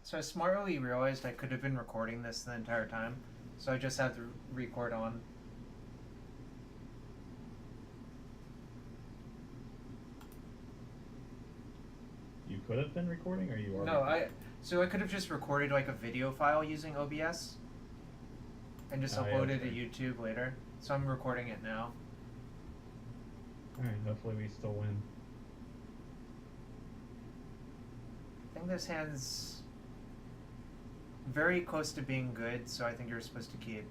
So I smartly realized I could have been recording this the entire time, so I just had to record on. You could have been recording, or you are No, recording? so I could have just recorded like a video file using OBS and just Oh yeah, that's uploaded to right. YouTube later. So I'm recording it now. All right. Hopefully we still win. I think this hand's very close to being good, so I think you're supposed to keep.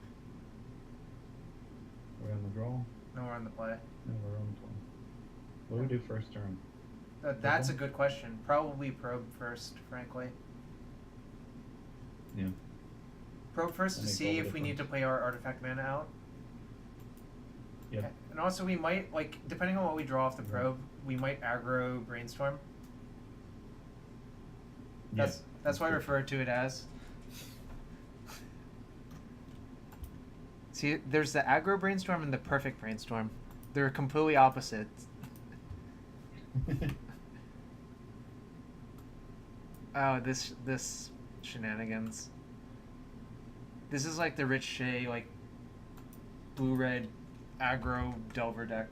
We're on the draw. No more on the play. No, we're on the play. What do we do first turn? That's a Purple? good question. Probably probe first, frankly. Yeah. Probe first That to makes all see the if we need to difference. play our artifact mana out. Yep. And also we might, like, depending on what we draw off the Right. probe, we might aggro brainstorm. Yeah. That's why I refer to it as. See, there's the aggro brainstorm and the perfect brainstorm. They're completely opposite. Oh, this shenanigans. This is like the Rich Shea, like, blue-red aggro Delver deck.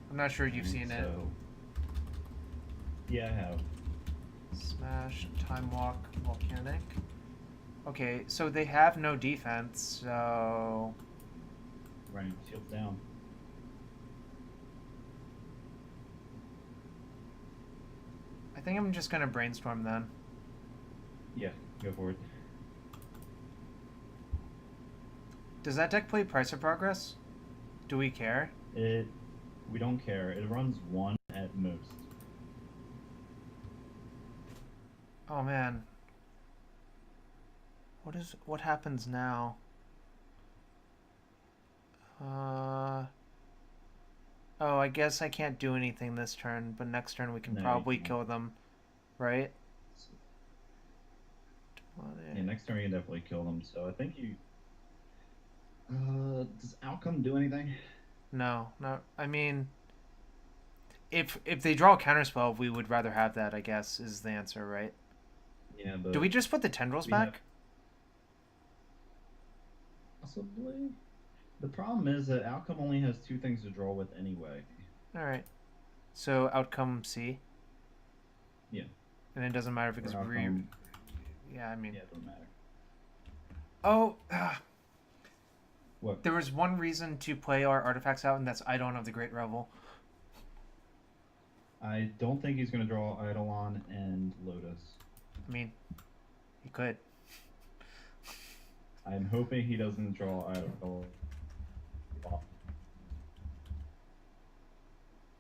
I'm not sure you've seen it. So, yeah, I have. Smash, Time Walk, Volcanic. Okay, so they have no defense, so... Right. Shields down. I think I'm just gonna brainstorm then. Yeah. Go for it. Does that deck play Price of Progress? Do we care? It. We don't care. It runs one at most. Oh man. What happens now? Oh, I guess I can't do anything this turn, but next turn we can No, you probably can't. kill them, right? Yeah. Next turn you can definitely kill them. So I think you. Does outcome do anything? No, no. I mean, if they draw a counterspell, we would rather have that. I guess is the answer, right? Yeah, Do but we just put the tendrils we have back? possibly. The problem is that outcome only has two things to draw with anyway. All right. So outcome C, Yeah. and it doesn't matter if Or it's outcome. yeah. I mean, Yeah, it doesn't matter. oh, What? there was one reason to play our artifacts out, and that's Eidolon of the Great Revel. I don't think he's going to draw Eidolon and Lotus. I mean, he could. I'm hoping he doesn't draw Eidolon.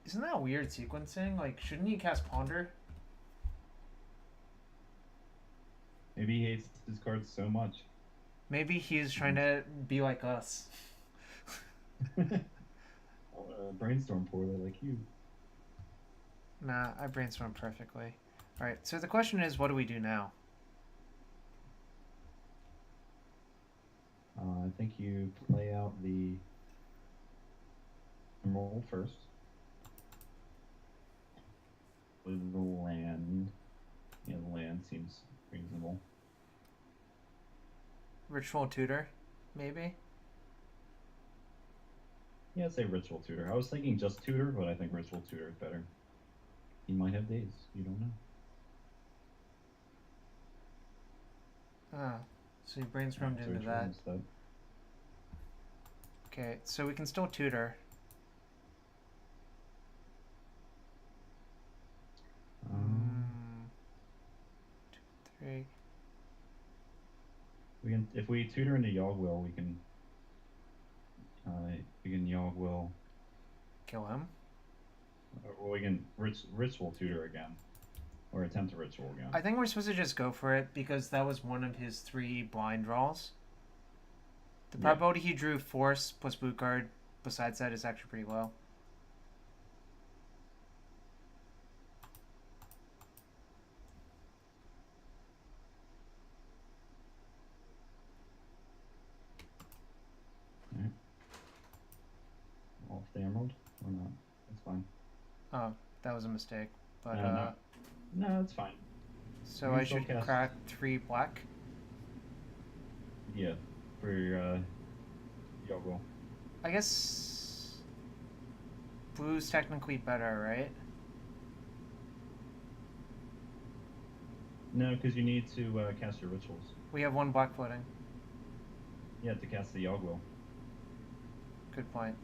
Isn't that weird sequencing? Like, shouldn't he cast Ponder? Maybe he hates his cards so much. Maybe he's trying to be like us. Brainstorm poorly like you. Nah, I brainstormed perfectly. Alright, so the question is, what do we do now? I think you play out the roll first with the land. Yeah, the land seems reasonable. Ritual Tutor, maybe? Yeah, I'd say Ritual Tutor. I was thinking just Tutor, but I think Ritual Tutor is better. He might have days. You don't know. Ah, so you Alright, brainstormed so into Ritual that. instead. Okay, so we can still tutor. Um, 2, 3. we can if we tutor into Yogwill, we can Yogwill, Kill him. or we can ritual tutor again, or attempt to ritual again. I think we're supposed to just go for it because that was one of his 3 blind draws. The Yeah. probability he drew Force plus boot guard besides that is actually pretty low. Alright. Off the emerald or not? That's fine. Oh, that was a mistake. But, No. No, it's fine. So You I can still should cast. crack 3 black. Yeah, for your Yogo. I guess blue's technically better, right? No, because you need to cast your rituals. We have 1 black floating. You have to cast the Yogwell. Good point.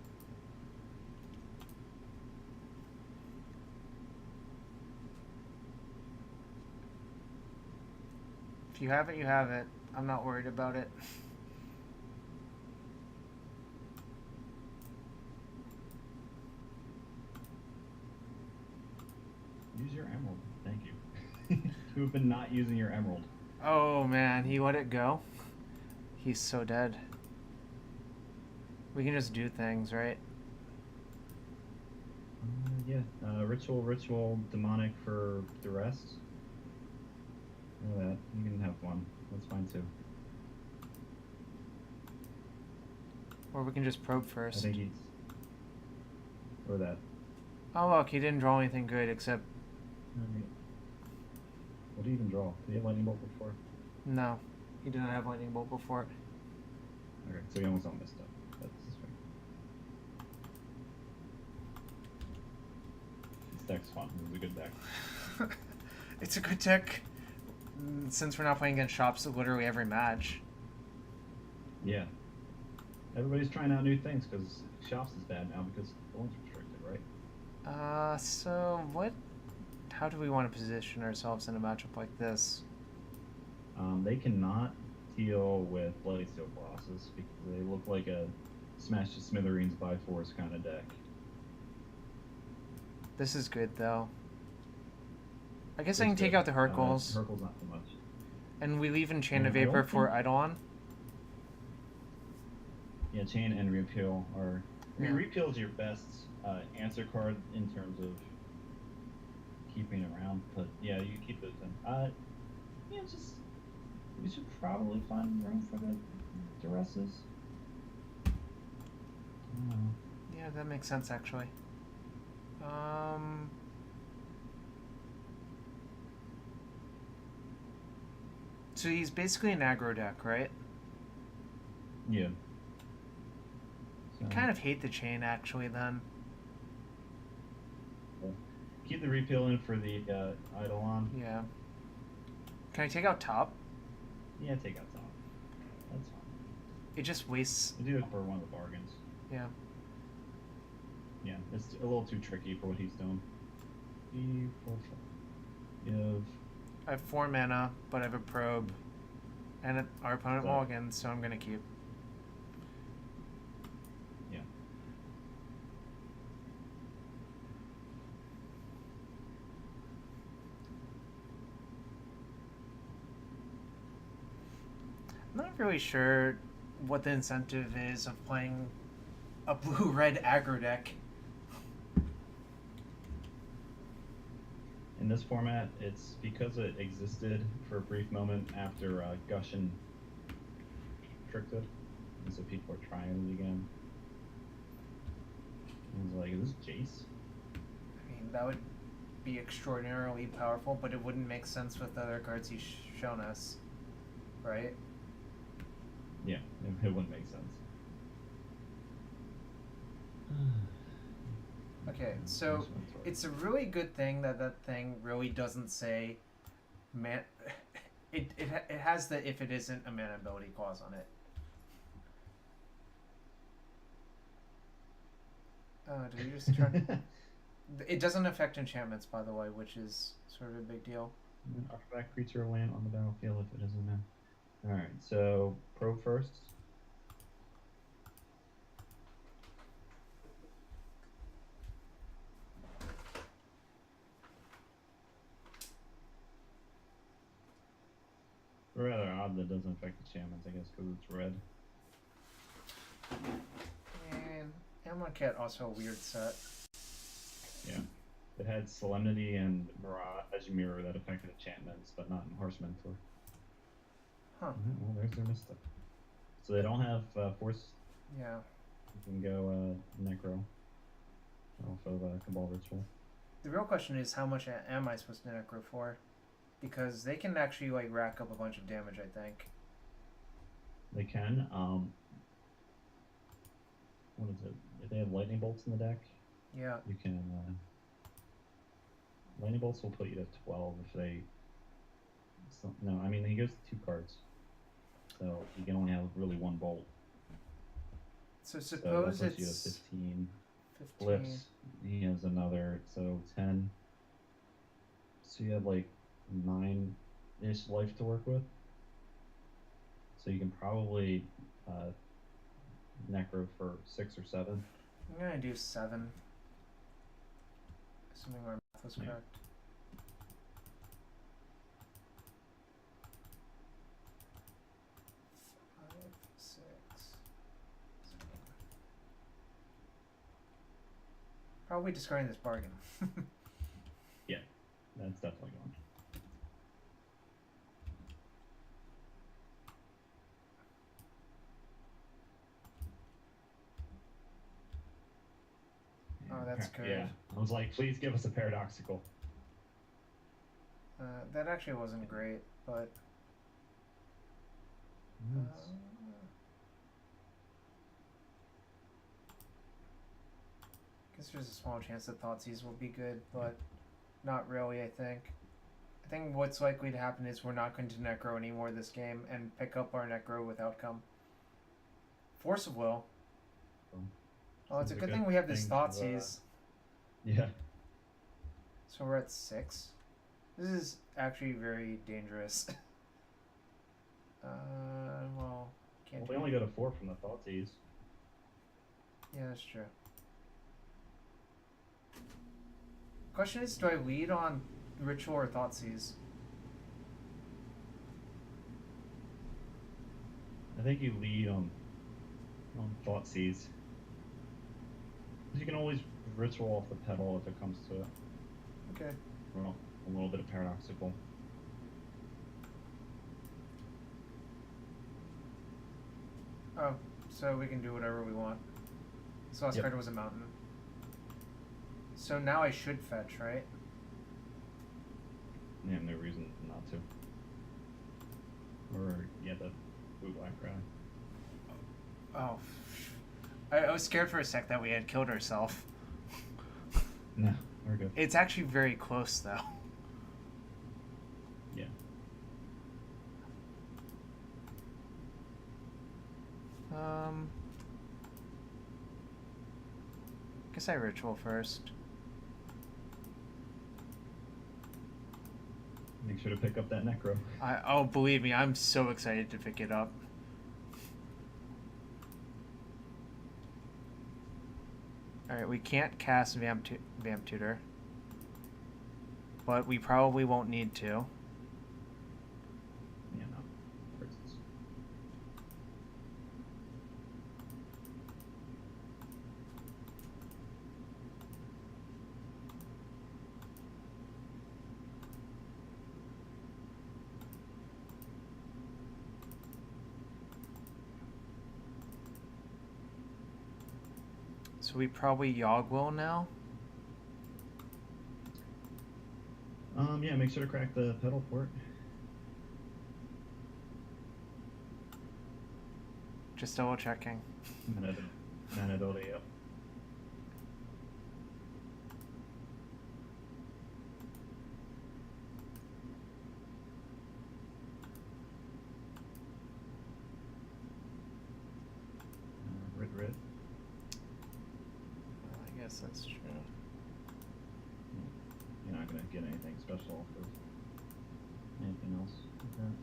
If you have it, you have it. I'm not worried about it. Use your emerald. Thank you. You have been not using your emerald. Oh man, he let it go. He's so dead. We can just do things, right? Yeah. Ritual, demonic for the rest. That. You can have one. That's fine too. Or we can just probe I first. think he's. Or that. Oh look, he didn't draw anything good except... What do you even draw? Did he have lightning bolt before? No, he did not have lightning bolt before. Okay, so he almost all messed up. That's fair. This deck's fun. It was a good deck. It's a good deck. Since we're not playing against shops literally every match. Yeah. Everybody's trying out new things because shops is bad now because the one's restricted, right? So what... How do we want to position ourselves in a matchup like this? They cannot deal with Blightsteel Colossus because they look like a smash to smithereens by force kind of deck. This is good though. I guess I can take out the Hercules. Hercules not so much. And we leave Enchant of I Vapor don't for think- Eidolon. Yeah, Chain and Repeal are. I mean, Yeah. Repeal is your best answer card in terms of keeping it around, but yeah, you keep those in. Yeah, just we should probably find room for the Duresses. I don't know. Yeah, that makes sense actually. So he's basically an aggro deck, right? Yeah. I kind of hate the chain actually then. Keep the Repeal in for the Eidolon. Yeah. Can I take out top? Yeah, take out top. That's fine. It just wastes... I do it for one of the bargains. Yeah. Yeah, it's a little too tricky for what he's doing. Give. I have 4 mana, but I have a probe. And our opponent mulligans, so I'm gonna keep. Yeah. I'm not really sure what the incentive is of playing a blue-red aggro deck. In this format, it's because it existed for a brief moment after Gushin tricked it, and so people are trying it again. And it's like, is this Jace? I mean, that would be extraordinarily powerful, but it wouldn't make sense with the other cards he's shown us, right? Yeah, it wouldn't make sense. Okay, so it's a really good thing that that thing really doesn't say man. It has the if it isn't a mana ability clause on it. Oh, did you just turn? It doesn't affect enchantments, by the way, which is sort of a big deal. Artifact creature land on the battlefield if it isn't a. Alright, so probe first. Rather odd that it doesn't affect enchantments, I guess, because it's red. And Amonkhet also a weird set. Yeah. It had Solemnity and Mirage Mirror that affected enchantments, but not in Harsh Mentor. Huh. Well, there's their misstep. So they don't have Force. Yeah. You can go Necro off of Cabal Ritual. The real question is how much am I supposed to necro for? Because they can actually like rack up a bunch of damage. I think. They can. What is it? If they have lightning bolts in the deck, Yeah. you can. Lightning bolts will put you to 12 if they. No, I mean he goes 2 cards, so you can only have really 1 bolt. So So suppose that puts you to it's 15. 15. Flips. He has another, so 10. So you have like 9-ish life to work with. So you can probably necro for 6 or 7. I'm gonna do 7. Assuming my math was Yeah. correct. Five, 6, 7. Probably discarding this bargain. Yeah, that's definitely going. Oh, that's good. Yeah, I was like, please give us a paradoxical. That actually wasn't great, but I guess there's a small chance that Thoughtseize will be good, but not really. I think what's likely to happen is we're not going to necro anymore this game and pick up our necro with outcome. Force of Will. Oh, it's a good thing we have this Thoughtseize. Yeah. So we're at 6. This is actually very dangerous. Well, can't. Well, we only got a 4 from the Thoughtseize. Yeah, that's true. Question is, do I lead on Ritual or Thoughtseize? I think you lead on Thoughtseize. You can always ritual off the pedal if it comes to it. Okay. Well, a little bit of paradoxical. Oh, so we can do whatever we want. This last card was a mountain. So now I should fetch, right? Yeah, no reason not to. Or, yeah, the blue black cry. Oh. I was scared for a sec that we had killed ourselves. No, we're good. It's actually very close, though. Yeah. Guess I ritual first. Make sure to pick up that necro. Oh, believe me, I'm so excited to pick it up. Alright, we can't cast Vamp Tutor. But we probably won't need to. Yeah, no. Versus. So we probably Yogg will now. Yeah, make sure to crack the pedal port. Just double checking. Manadoli, yep. Red. Well, I guess that's true. You're not going to get anything special for anything else like that.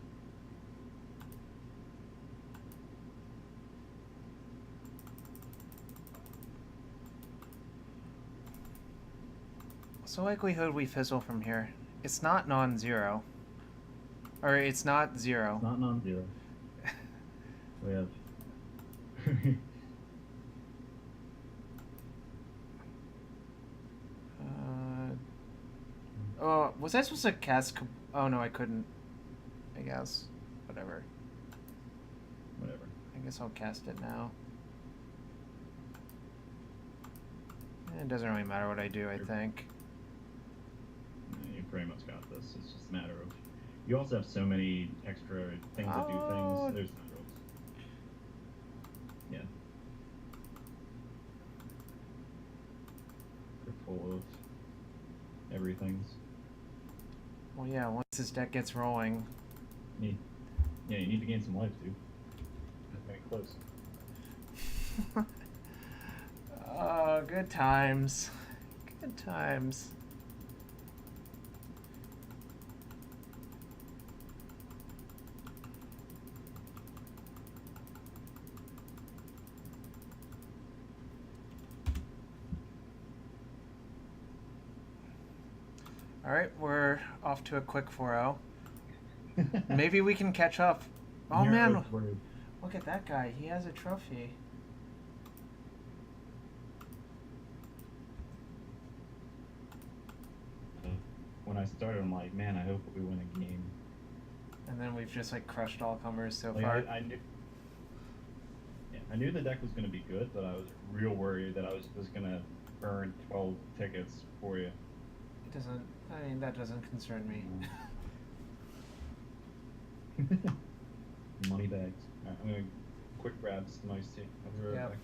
What's the likelihood we fizzle from here? It's not non-zero. Or it's not 0. It's not non-zero. We have... Oh, was I supposed to cast... Oh, no, I couldn't. I guess. Whatever. I guess I'll cast it now. It doesn't really matter what I do, I think. pretty much got this. It's just a matter of you also have so many extra things that do things. Oh, There's no rules. Yeah, they're full of everything's. well, yeah. Once this deck gets rolling, Need, yeah, you need to gain some life, dude. You're getting close. oh, good times, good times. All right, we're off to a quick 4-0. Maybe we can catch up. Oh man, look at that guy. He has a trophy. When I started, I'm like, man, I hope we win a game. And then we've just like crushed all comers so Like, far. I knew, yeah, I knew the deck was going to be good, but I was real worried that I was just going to burn 12 tickets for you. It doesn't. I mean, that doesn't concern me. Money bags. All right, I'm going to quick grab some iced tea. I'll be right Yep. back.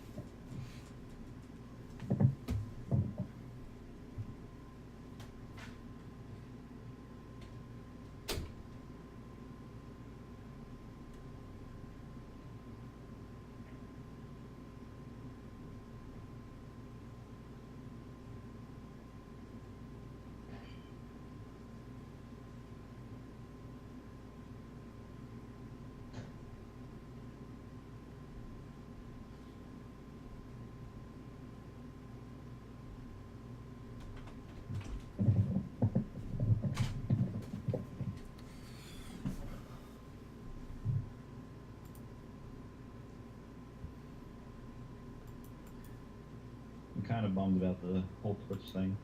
I'm kind of bummed about the whole Twitch thing.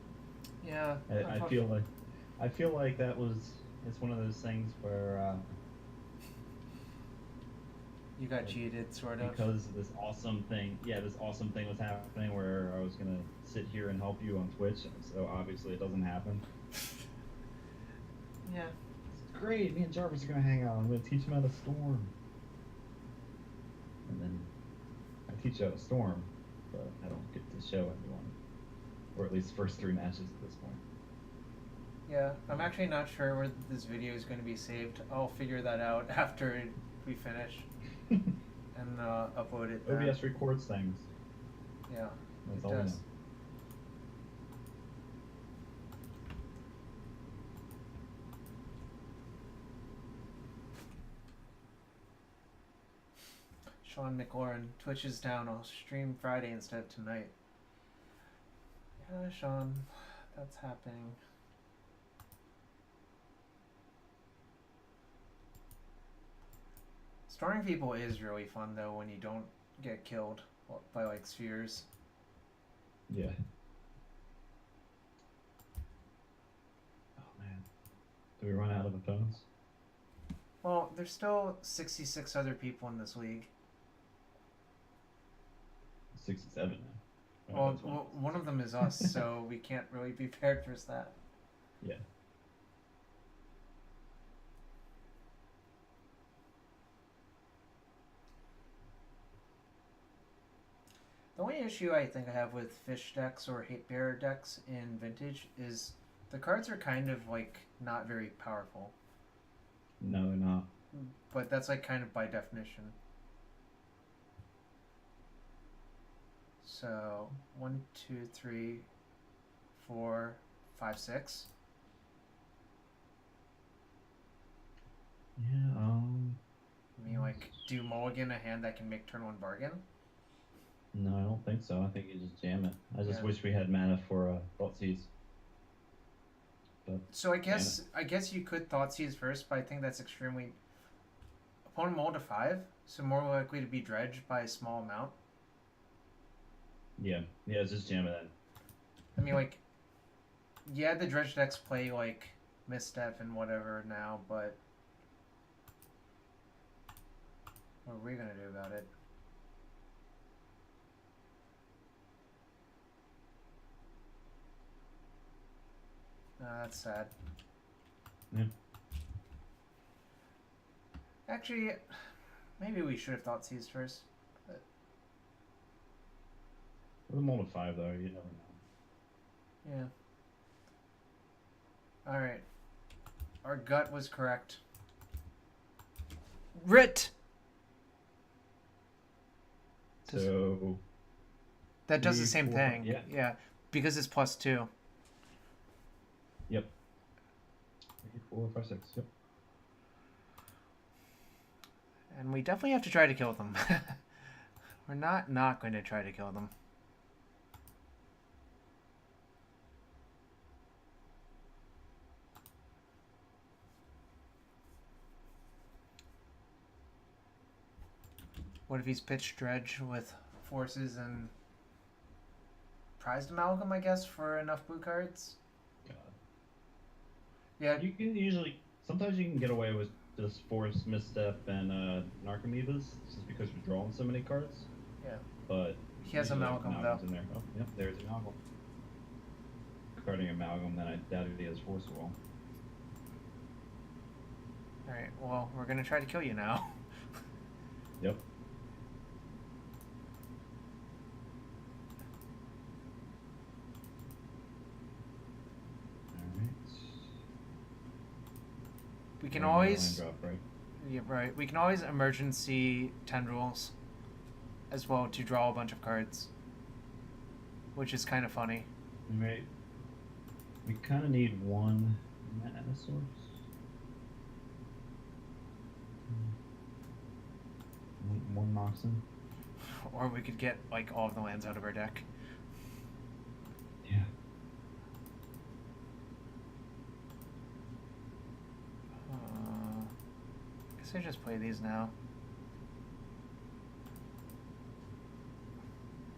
Yeah. I feel like that was it's one of those things where You got like, cheated, sort of. because this awesome thing, yeah, this awesome thing was happening where I was gonna sit here and help you on Twitch, so obviously it doesn't happen. Yeah. It's great. Me and Jarvis are gonna hang out. I'm gonna teach him how to storm, and then I teach you how to storm, but I don't get to show anyone, or at least the first 3 matches at this point. Yeah. I'm actually not sure where this video is going to be saved. I'll figure that out after we finish and upload it. Then. OBS records things. Yeah. That's it all we does. know. Sean McLaurin, Twitch is down. I'll stream Friday instead of tonight. Yeah, Sean, that's happening. Storming people is really fun though when you don't get killed by like spheres. Yeah. Oh man. Do we run out of opponents? Well, there's still 66 other people in this league. 67 now. Well, one of them is us, so we can't really be paired for that. Yeah. The only issue I think I have with fish decks or hate bearer decks in Vintage is the cards are kind of like not very powerful. No, they're not. But that's like kind of by definition. So 1, 2, 3, 4, 5, 6. Yeah, I mean, like, do mulligan a hand that can make turn 1 bargain? no, I don't think so. I think you just jam it. I just Yeah. wish we had mana for Thoughtseize. But So I guess you could Thoughtseize first, but I think that's extremely opponent mull to 5, so more likely to be dredged by a small amount. yeah, just jam it in. I mean, like, yeah, the dredge decks play like misstep and whatever now, but what are we gonna do about it? That's sad. Yeah. Actually, maybe we should have thought seas first. But With a mold of 5, though, you never know. yeah. All right. Our gut was correct. Rit. So That does the 3, same 4, 5. thing. Yeah. Yeah, because it's +2. Yep. 3, 4, 5, 6. Yep. And we definitely have to try to kill them. We're not going to try to kill them. What if he's pitched dredge with forces and prized amalgam, I guess, for enough blue cards? God. Yeah, You can usually, sometimes you can get away with just force, misstep, and Narcomoebas, just because you're drawing so many cards. yeah. But He has usually amalgam, though. amalgam's in there. Oh, yep, there's amalgam. Carding amalgam, then I doubt if he has force wall. Alright, well, we're going to try to kill you now. Yep. Alright. We can always... Land drop, right? Yeah, right. We can always emergency tendrils as well to draw a bunch of cards, which is kind of funny. Right. We kind of need one mana source. One Moxen. Or we could get like all of the lands out of our deck. Yeah. I guess I just play these now.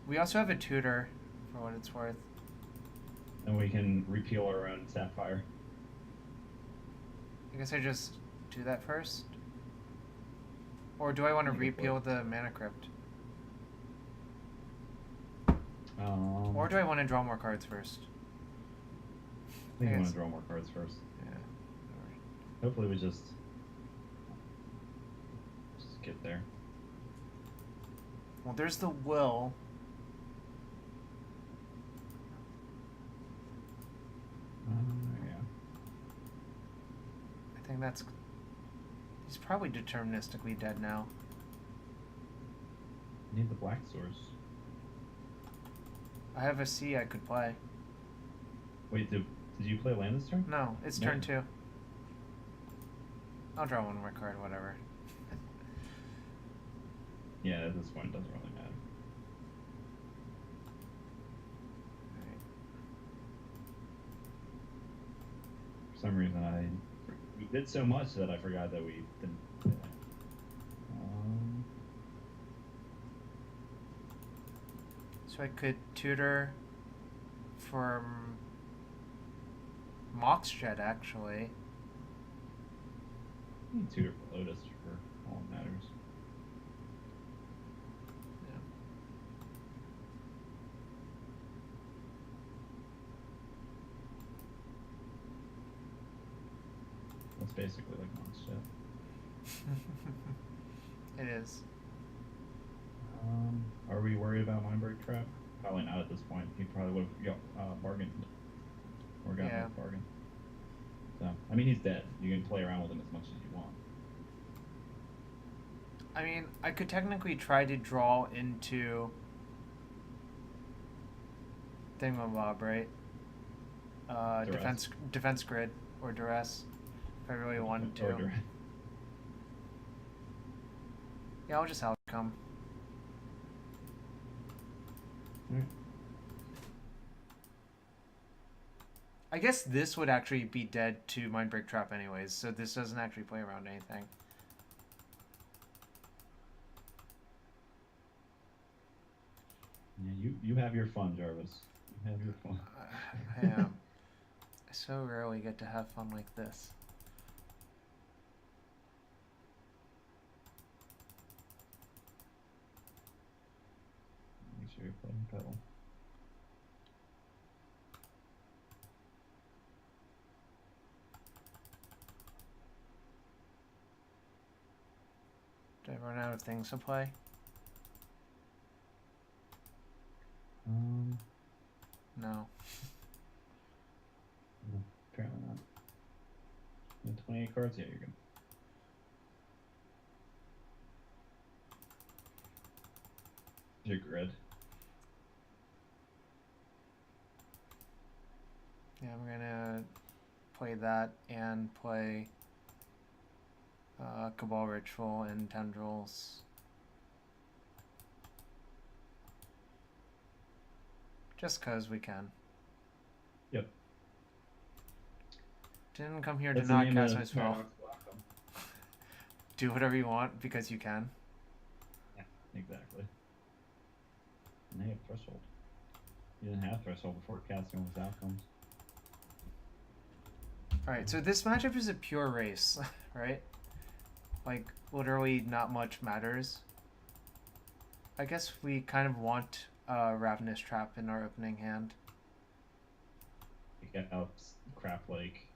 We also have a tutor, for what it's worth. And we can repeal our own Sapphire. I guess I just do that first. Or do I want to repeal the Mana Crypt? Or do I want to draw more cards first? I think I want to draw more cards first. Yeah. Hopefully we just get there. Well, there's the will. Yeah. I think that's... He's probably deterministically dead now. Need the black source. I have a C I could play. Wait, did you play land this turn? No, it's turn 2. I'll draw one more card, whatever. Yeah, at this point it doesn't really matter. Right. For some reason we did so much that I forgot that we didn't play that. So I could tutor for Moxjet, actually. You need tutor for Lotus for all that matters. Yeah. That's basically like Moxjet. It is. Are we worried about Mindbreak Trap? Probably not at this point. He probably would have bargained. Or got a bargain. So, I mean, he's dead. You can play around with him as much as you want. I mean, I could technically try to draw into Thingamabob, right? Defense grid or duress, if I really wanted to. Yeah, I'll just outcome. I guess this would actually be dead to Mindbreak Trap anyways, so this doesn't actually play around anything. Yeah, you have your fun, Jarvis. You have your fun. I am. I so rarely get to have fun like this. Make sure you're playing pedal. Did I run out of things to play? No. Apparently not. You have 28 cards? Yeah, you're good. Your grid. Yeah, I'm gonna play that and play Cabal Ritual and Tendrils. Just cause we can. Yep. Didn't come here That's to the not name cast of my spell. Paradoxical Outcome. Do whatever you want because you can. Yeah, exactly. And they have Threshold. You didn't have Threshold before casting all these outcomes. Alright, so this matchup is a pure race, right? Like, literally not much matters. I guess we kind of want Ravenous Trap in our opening hand. You get out crap like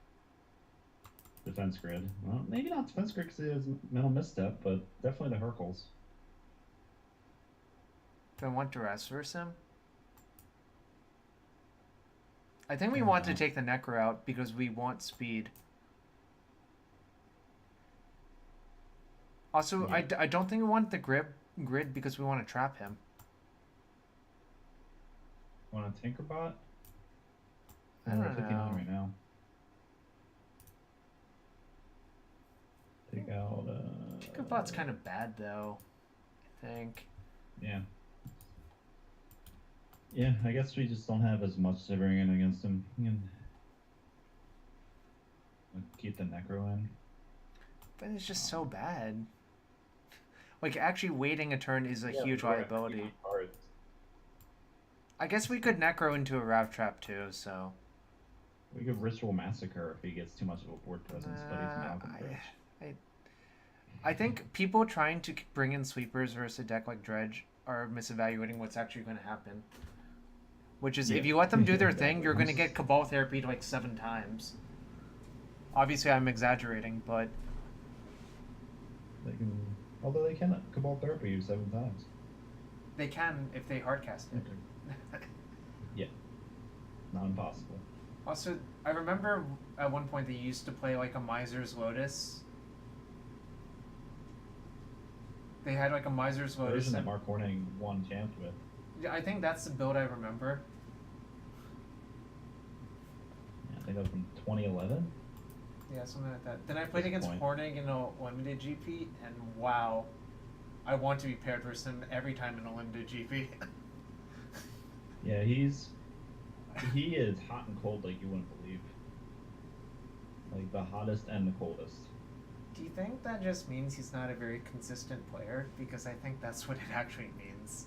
Defense Grid. Well, maybe not Defense Grid because it has Mental Misstep, but definitely the Hercules. Do I want Duress versus him? I think we want to take the Necro out because we want speed. Also, yeah. I don't think we want the grid because we want to trap him. Want a Tinkerbot? I don't know. 59 right now. Take out. Tinkerbot's kind of bad though, I think. Yeah. Yeah, I guess we just don't have as much to bring in against him. We can keep the Necro in. But it's just so bad. Like, actually waiting a turn is a huge liability. I guess we could Necro into a Rav Trap too, so... We could Ritual Massacre if he gets too much of a board presence, but he's an Alchemy Dredge. I think people trying to bring in sweepers versus a deck like Dredge are misevaluating what's actually going to happen. Which is, if you let them do their thing, you're going to get Cabal Therapy like 7 times. Obviously, I'm exaggerating, but... They can... Although they can Cabal Therapy you 7 times. They can if they hardcast it. Okay. Yeah. Not impossible. Also, I remember at one point they used to play like a Miser's Lotus. They had like a Miser's Lotus. Version that Mark Horning won champs with. Yeah, I think that's the build I remember. Yeah, I think that was from 2011. Yeah, something like that. Then I played against Horning in a limited GP, and wow, I want to be paired versus him every time in a limited GP. Yeah, he is hot and cold like you wouldn't believe. Like the hottest and the coldest. Do you think that just means he's not a very consistent player? Because I think that's what it actually means.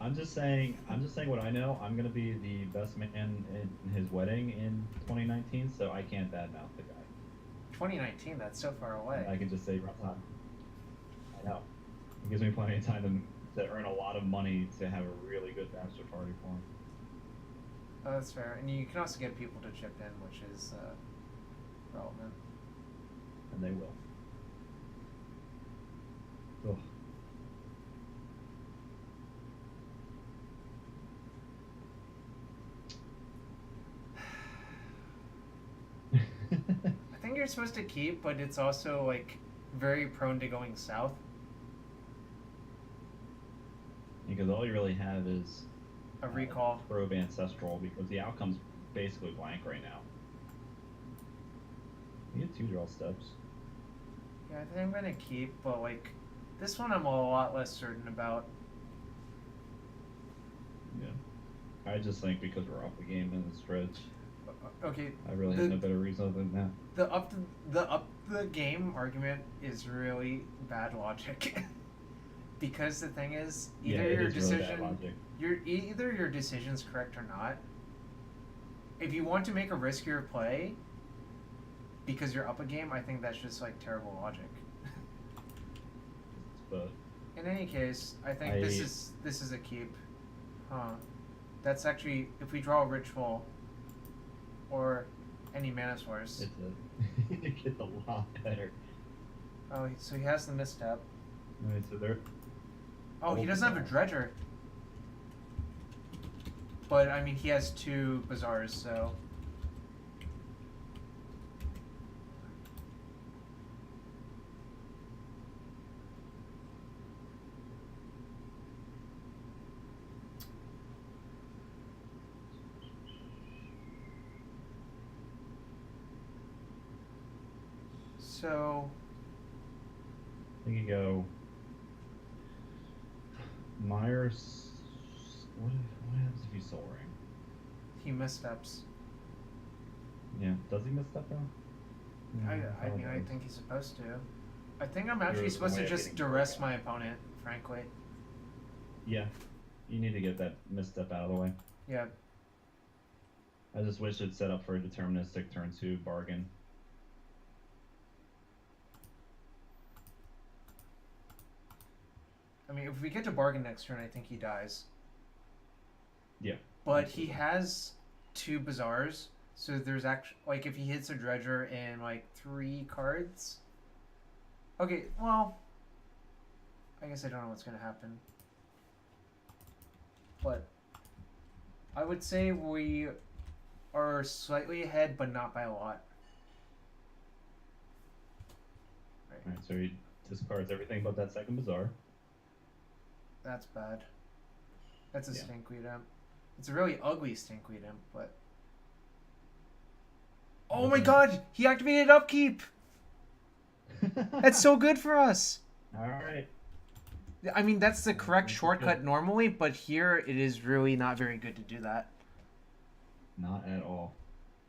I'm just saying what I know. I'm gonna be the best man in his wedding in 2019, so I can't badmouth the guy. 2019, that's so far away. I can just say runtime. I know. It gives me plenty of time to earn a lot of money to have a really good bachelor party for him. Oh, that's fair. And you can also get people to chip in, which is relevant. And they will. Ugh. I think you're supposed to keep, but it's also like very prone to going south. Because all you really have is a recall. Probe Ancestral, because the outcome's basically blank right now. You get 2 draw steps. Yeah, I think I'm gonna keep, but like this one I'm a lot less certain about. Yeah. I just think because we're off the game in the stretch. Okay. I really have no better reason other than that. The up the game argument is really bad logic. Because the thing is, either your decision, either your decision's correct or not. If you want to make a riskier play, because you're up a game, I think that's just like terrible logic. But in any case, I think this is a keep. Huh. That's actually, if we draw a ritual or any mana source. It gets a lot better. Oh, so he has the misstep. Alright, so they're Oh, he both doesn't have a bizarre. dredger. But, I mean, he has 2 bazaars, so... So... I think you go Myers. What happens if he's soaring? he missteps. Yeah, does he miss that though? I mean, I does. think he's supposed to. I think I'm actually There's a supposed way to of just getting duress Oregon. my opponent, frankly. Yeah, you need to get that misstep out of the way. Yeah. I just wish it'd set up for a deterministic turn 2 bargain. I mean, if we get to bargain next turn, I think he dies. Yeah. But absolutely. he has 2 bazaars, so there's actually... Like, if he hits a dredger in, like, 3 cards... Okay, well... I guess I don't know what's going to happen. But... I would say we are slightly ahead, but not by a lot. Alright, so he discards everything but that second bazaar. That's bad. That's a Yeah. stinkweed imp. It's a really ugly stinkweed imp, but... Oh my god! He activated upkeep! That's so good for us! Alright. I mean, that's the correct That's shortcut good. normally, but here it is really not very good to do that. Not at all.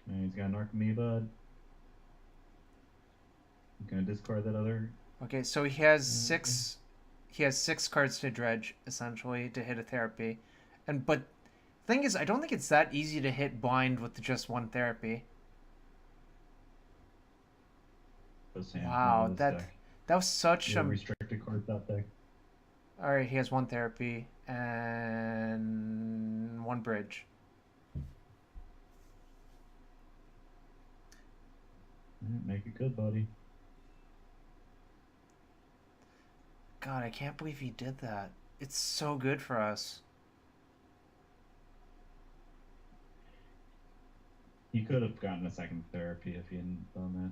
And he's got an Archimedes. He's gonna discard that other. Okay, so he has 6... He has 6 cards to dredge, essentially, to hit a therapy. But the thing is, I don't think it's that easy to hit blind with just 1 therapy. Wow, that was such a... restricted cards out there. Alright, he has 1 therapy and 1 bridge. Make it good, buddy. God, I can't believe he did that. It's so good for us. He could have gotten a second therapy if he hadn't done that.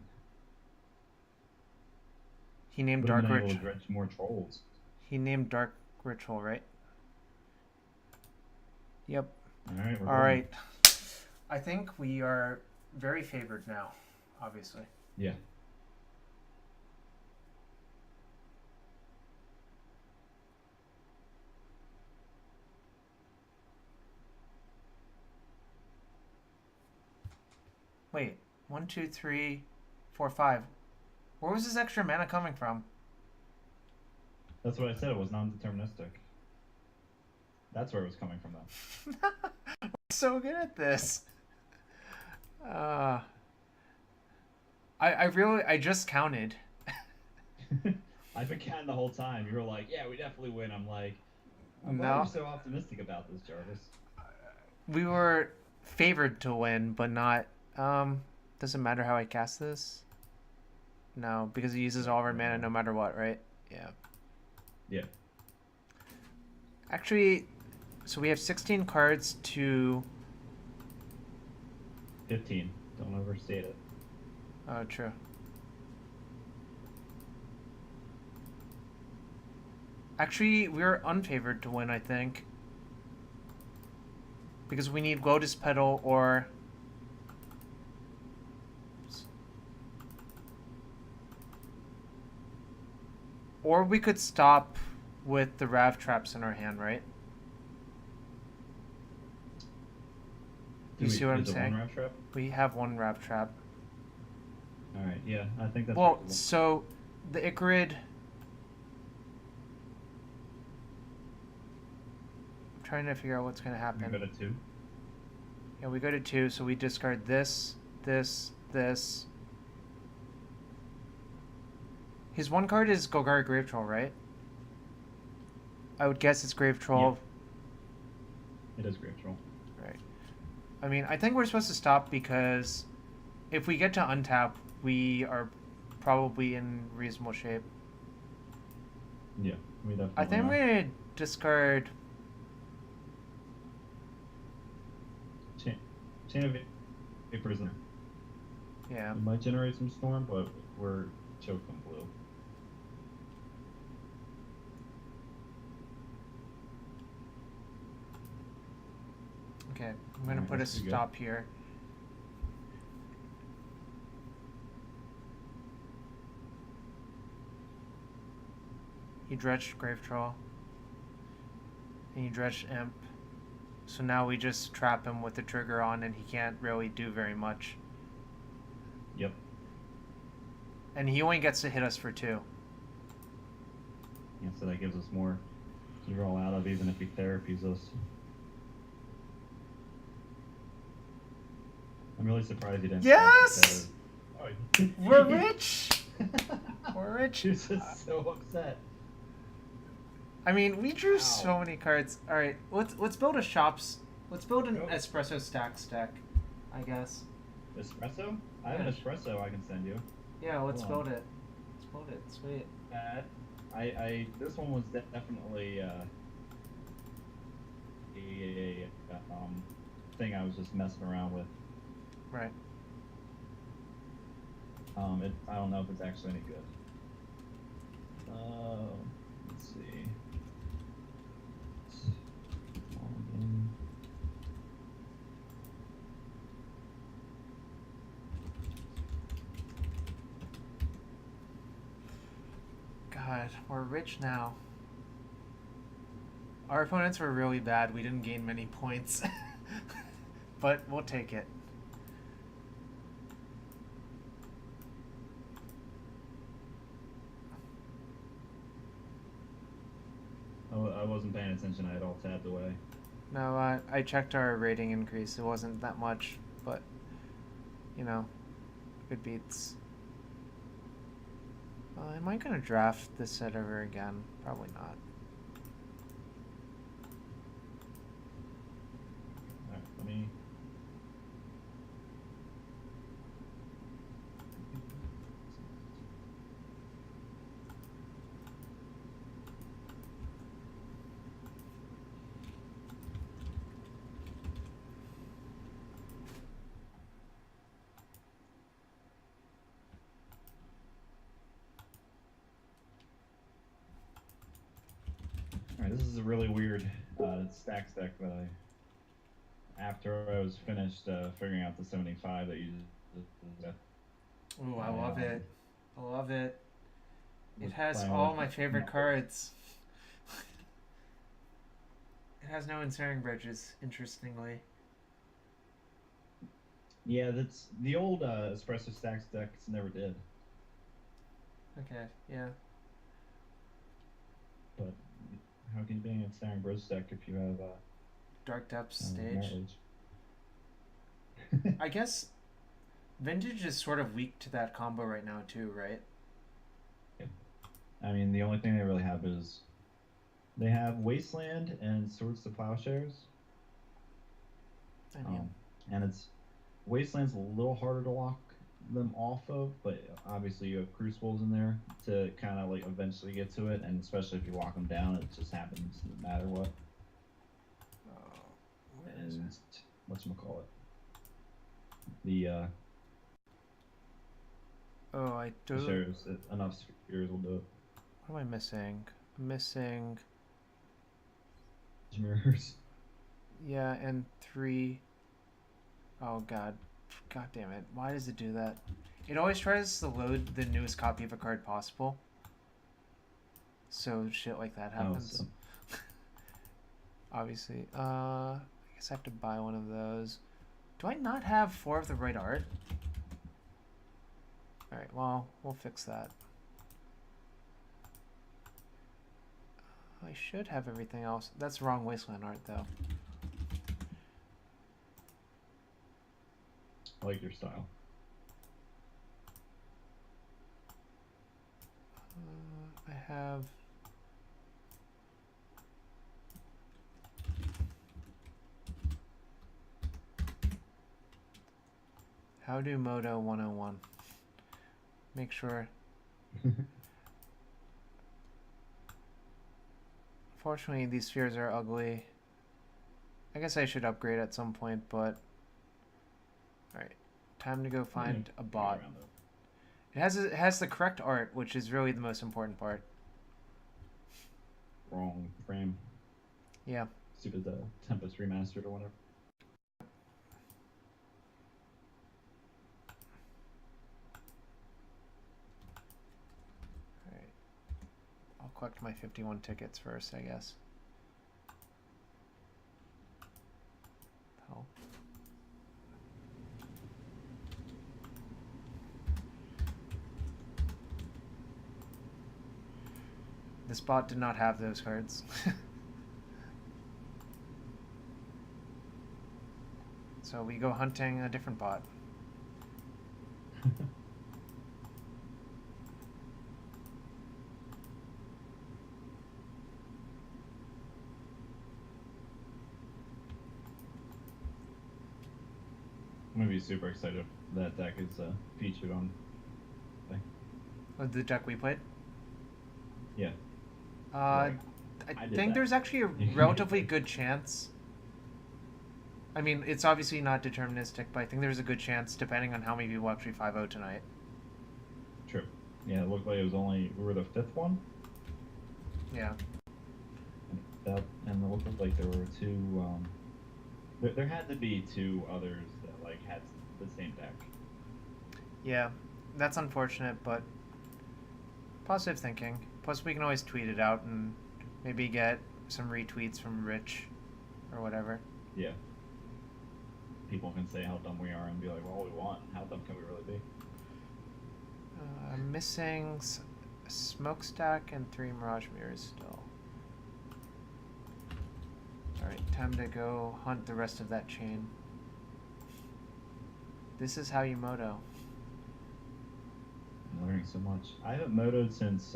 He named Would Dark have been able to Ritual. dredge more trolls. He named Dark Ritual, right? Yep. Alright, we're Alright. I think we are very favored now, obviously. Yeah. Wait, 1, 2, 3, 4, 5. Where was this extra mana coming from? That's what I said, it was non-deterministic. That's where it was coming from, though. We're so good at this. I just counted. I've been counting the whole time. You were like, yeah, we definitely win. I'm like, I'm glad No. you're so optimistic about this, Jarvis. We were favored to win, but not... doesn't matter how I cast this? No, because it uses all of our mana no matter what, right? Yeah. Yeah. Actually, so we have 16 cards to... 15. Don't overstate it. Oh, true. Actually, we're unfavored to win, I think. Because we need Lotus Petal or... Or we could stop with the Rav Traps in our hand, right? You see what I'm saying? One Rav Trap? We have 1 Rav Trap. Alright, yeah, I think that's Well, reasonable. so the Icarid... I'm trying to figure out what's going to happen. We go to 2. Yeah, we go to 2, so we discard this, this, this. His 1 card is Golgari Grave Troll, right? I would guess it's Grave Troll. Yeah. It is Grave Troll. Right. I mean, I think we're supposed to stop because if we get to untap, we are probably in reasonable shape. Yeah, we I definitely think I'm are. gonna discard. Chain, chain of vapors in there. Yeah. We might generate some storm, but we're choked on blue. Okay, I'm All gonna right, put a that's pretty good. stop here. He dredged Grave Troll. And he dredged Imp. So now we just trap him with the trigger on and he can't really do very much. Yep. And he only gets to hit us for 2. Yeah, so that gives us more to draw out of, even if he therapies us. I'm really surprised he didn't. Yes! Oh, We're rich! We're rich. He's just so upset. I mean, we drew Wow. so many cards. All right, let's build a shops. Let's build an Oh. espresso stack, I guess. Espresso? I have an espresso I can send you. Yeah, let's Hold build it. Let's build it. Sweet. This one was definitely a thing I was just messing around with. Right. I don't know if it's actually any good. Let's see. God, we're rich now. Our opponents were really bad. We didn't gain many points. But we'll take it. I wasn't paying attention. I had all tabbed away. No, I checked our rating increase. It wasn't that much, but, you know, good beats. Am I going to draft this set over again? Probably not. Alright, let me... Alright, this is a really weird stack deck that after I was finished figuring out the 75 that you just... Ooh, I love it. I love it. It has playing all with my favorite numbers. cards. It has no ensnaring bridges, interestingly. Yeah, that's the old Espresso Stacks decks never did. Okay, yeah. But how can you be an ensnaring bridge deck if you have Dark Depths stage. marriage? I guess Vintage is sort of weak to that combo right now too, right? I mean, the only thing they really have is they have Wasteland and Swords to Plowshares. I mean, And it's Wasteland's a little harder to lock them off of, but obviously you have Crucibles in there to kind of like eventually get to it, and especially if you lock them down, it just happens no matter what. And whatchamacallit? The oh, I do. Shares, enough spheres will do it. What am I missing? I'm missing. Mirrors. Yeah, and 3. Oh god. God damn it. Why does it do that? It always tries to load the newest copy of a card possible. So shit like that happens. Oh, so. Obviously. I guess I have to buy one of those. Do I not have 4 of the right art? Alright, well, we'll fix that. I should have everything else. That's wrong Wasteland art, though. I like your style. I have... How do Moto 101? make sure. Fortunately, these spheres are ugly. I guess I should upgrade at some point, but... Alright, time to go find a bot. It has the correct art, which is really the most important part. Wrong frame. Yeah. Stupid Tempest remastered or whatever. Alright. I'll collect my 51 tickets first, I guess. Hell. This bot did not have those cards. So we go hunting a different bot. I'm gonna be super excited if that deck is featured on. The deck we played? Yeah. I think there's actually a relatively good chance. I mean, it's obviously not deterministic, but I think there's a good chance, depending on how many people actually 5-0 tonight. True. Yeah, it looked like we were the fifth one. Yeah. And it looked like there were two. There had to be two others that had the same deck. Yeah, that's unfortunate, but positive thinking. Plus, we can always tweet it out and maybe get some retweets from Rich or whatever. Yeah. People can say how dumb we are and be like, well, we won. How dumb can we really be? I'm missing a smokestack and 3 Mirage Mirrors still. Alright, time to go hunt the rest of that chain. This is how you moto. I'm learning so much. I haven't motoed since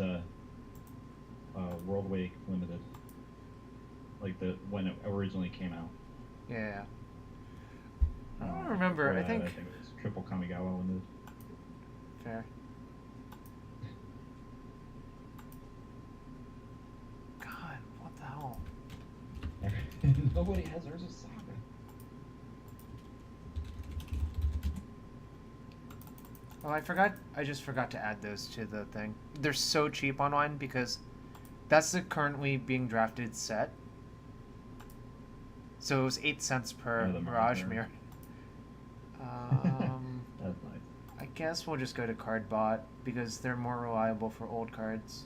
World Wake Limited. When it originally came out. Yeah. I don't remember. I think it was Triple Kamigawa Limited. Fair. God, what the hell? Nobody has Urza Saga. Oh, I just forgot to add those to the thing. They're so cheap online because that's the currently being drafted set. So it was 8 cents per Mirage Mirror. That's nice. I guess we'll just go to Cardbot because they're more reliable for old cards.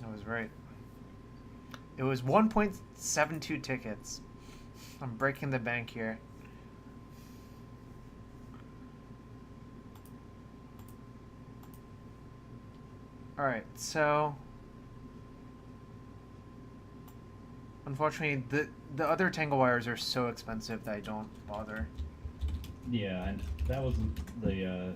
I was right. It was 1.72 tickets. I'm breaking the bank here. Alright, so unfortunately the other tangle wires are so expensive that I don't bother. Yeah, and that was the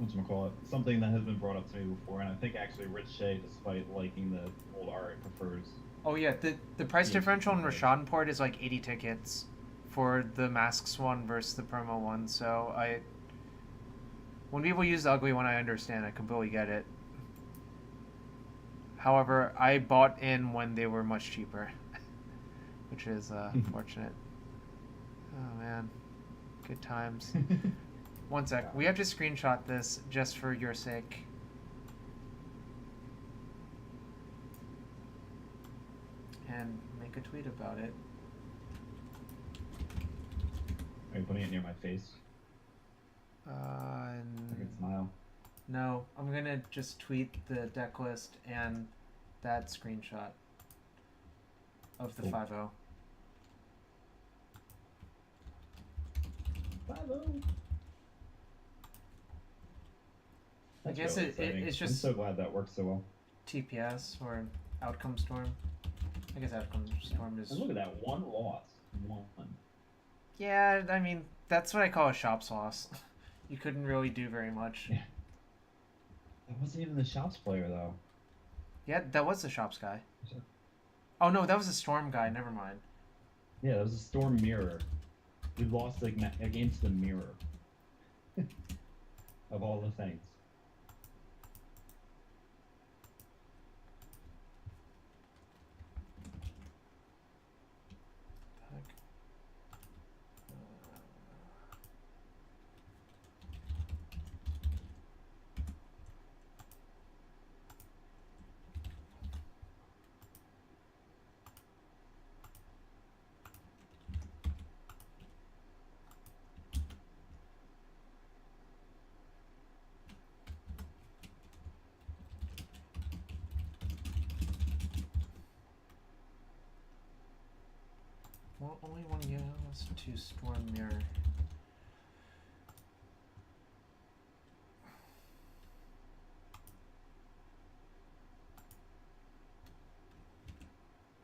whatchamacallit, something that has been brought up to me before, and I think actually Rich Shea, despite liking the old art, prefers. Oh yeah, the price differential in Rashad Port is like 80 tickets for the Masks one versus the promo one, so when people use the ugly one, I understand. I completely get it. However, I bought in when they were much cheaper, which is unfortunate. Oh man, good times. One sec. We have to screenshot this just for your sake. And make a tweet about it. Are you putting it near my face? I can smile. No, I'm gonna just tweet the deck list and that screenshot of the 5-0. 5-0. I guess really it's just. I'm so glad that works so well. TPS or Outcome Storm. I guess Outcome Storm is. And look at that, one loss. One. Yeah, I mean that's what I call a shop's loss. You couldn't really do very much. Yeah. That wasn't even the shops player though. Yeah, that was the shops guy. Oh no, that was the storm guy. Never mind. Yeah, that was a storm mirror. We lost like against the mirror of all the things. Well, only one yellows, two storm mirror.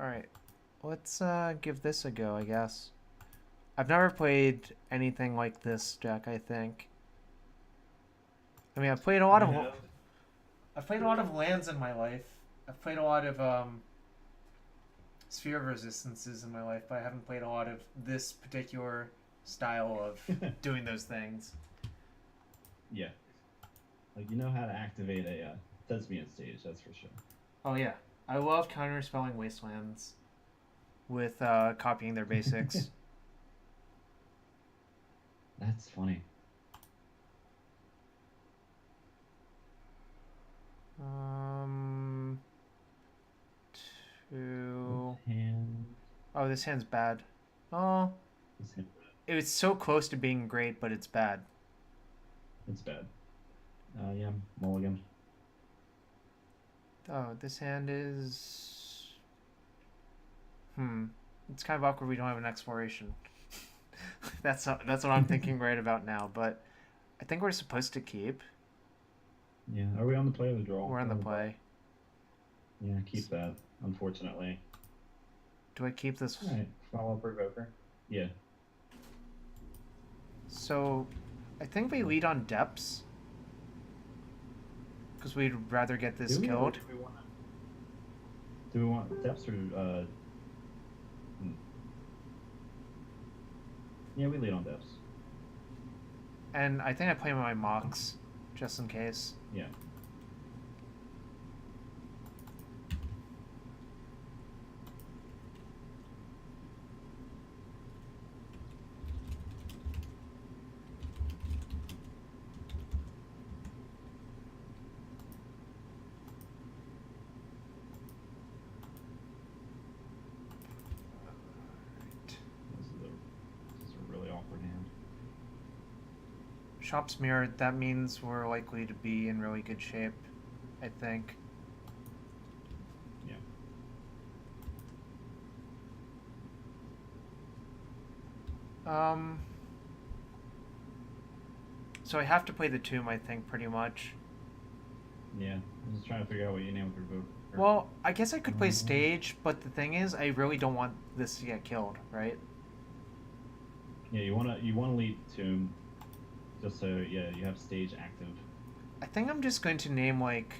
Alright, let's give this a go, I guess. I've never played anything like this deck, I think. I mean, I've played a lot of lands in my life. I've played a lot of sphere of resistances in my life, but I haven't played a lot of this particular style of doing those things. Yeah. Like, you know how to activate a Thespian stage, that's for sure. Oh, yeah. I love counterspelling wastelands with copying their basics. That's funny. Two. Hand. Oh, this hand's bad. Oh. It was so close to being great, but it's bad. It's bad. Yeah, mulligan. Oh, this hand is... It's kind of awkward we don't have an exploration. That's what I'm thinking right about now, but I think we're supposed to keep. Yeah, are we on the play or the draw? We're on the play. Yeah, keep that, unfortunately. Do I keep this? Alright, follow up Provoker. Yeah. So, I think we lead on depths. Because we'd rather get this killed. Do we want depths or Yeah, we lead on depths. And I think I play my mocks, just in case. Yeah. Shop's mirrored, that means we're likely to be in really good shape, I think. Yeah. So I have to play the tomb, I think, pretty much. Yeah, I'm just trying to figure out what you name with your vote. Well, I guess I could play stage, but the thing is, I really don't want this to get killed, right? Yeah, you wanna lead tomb. Just so, yeah, you have stage active. I think I'm just going to name, like...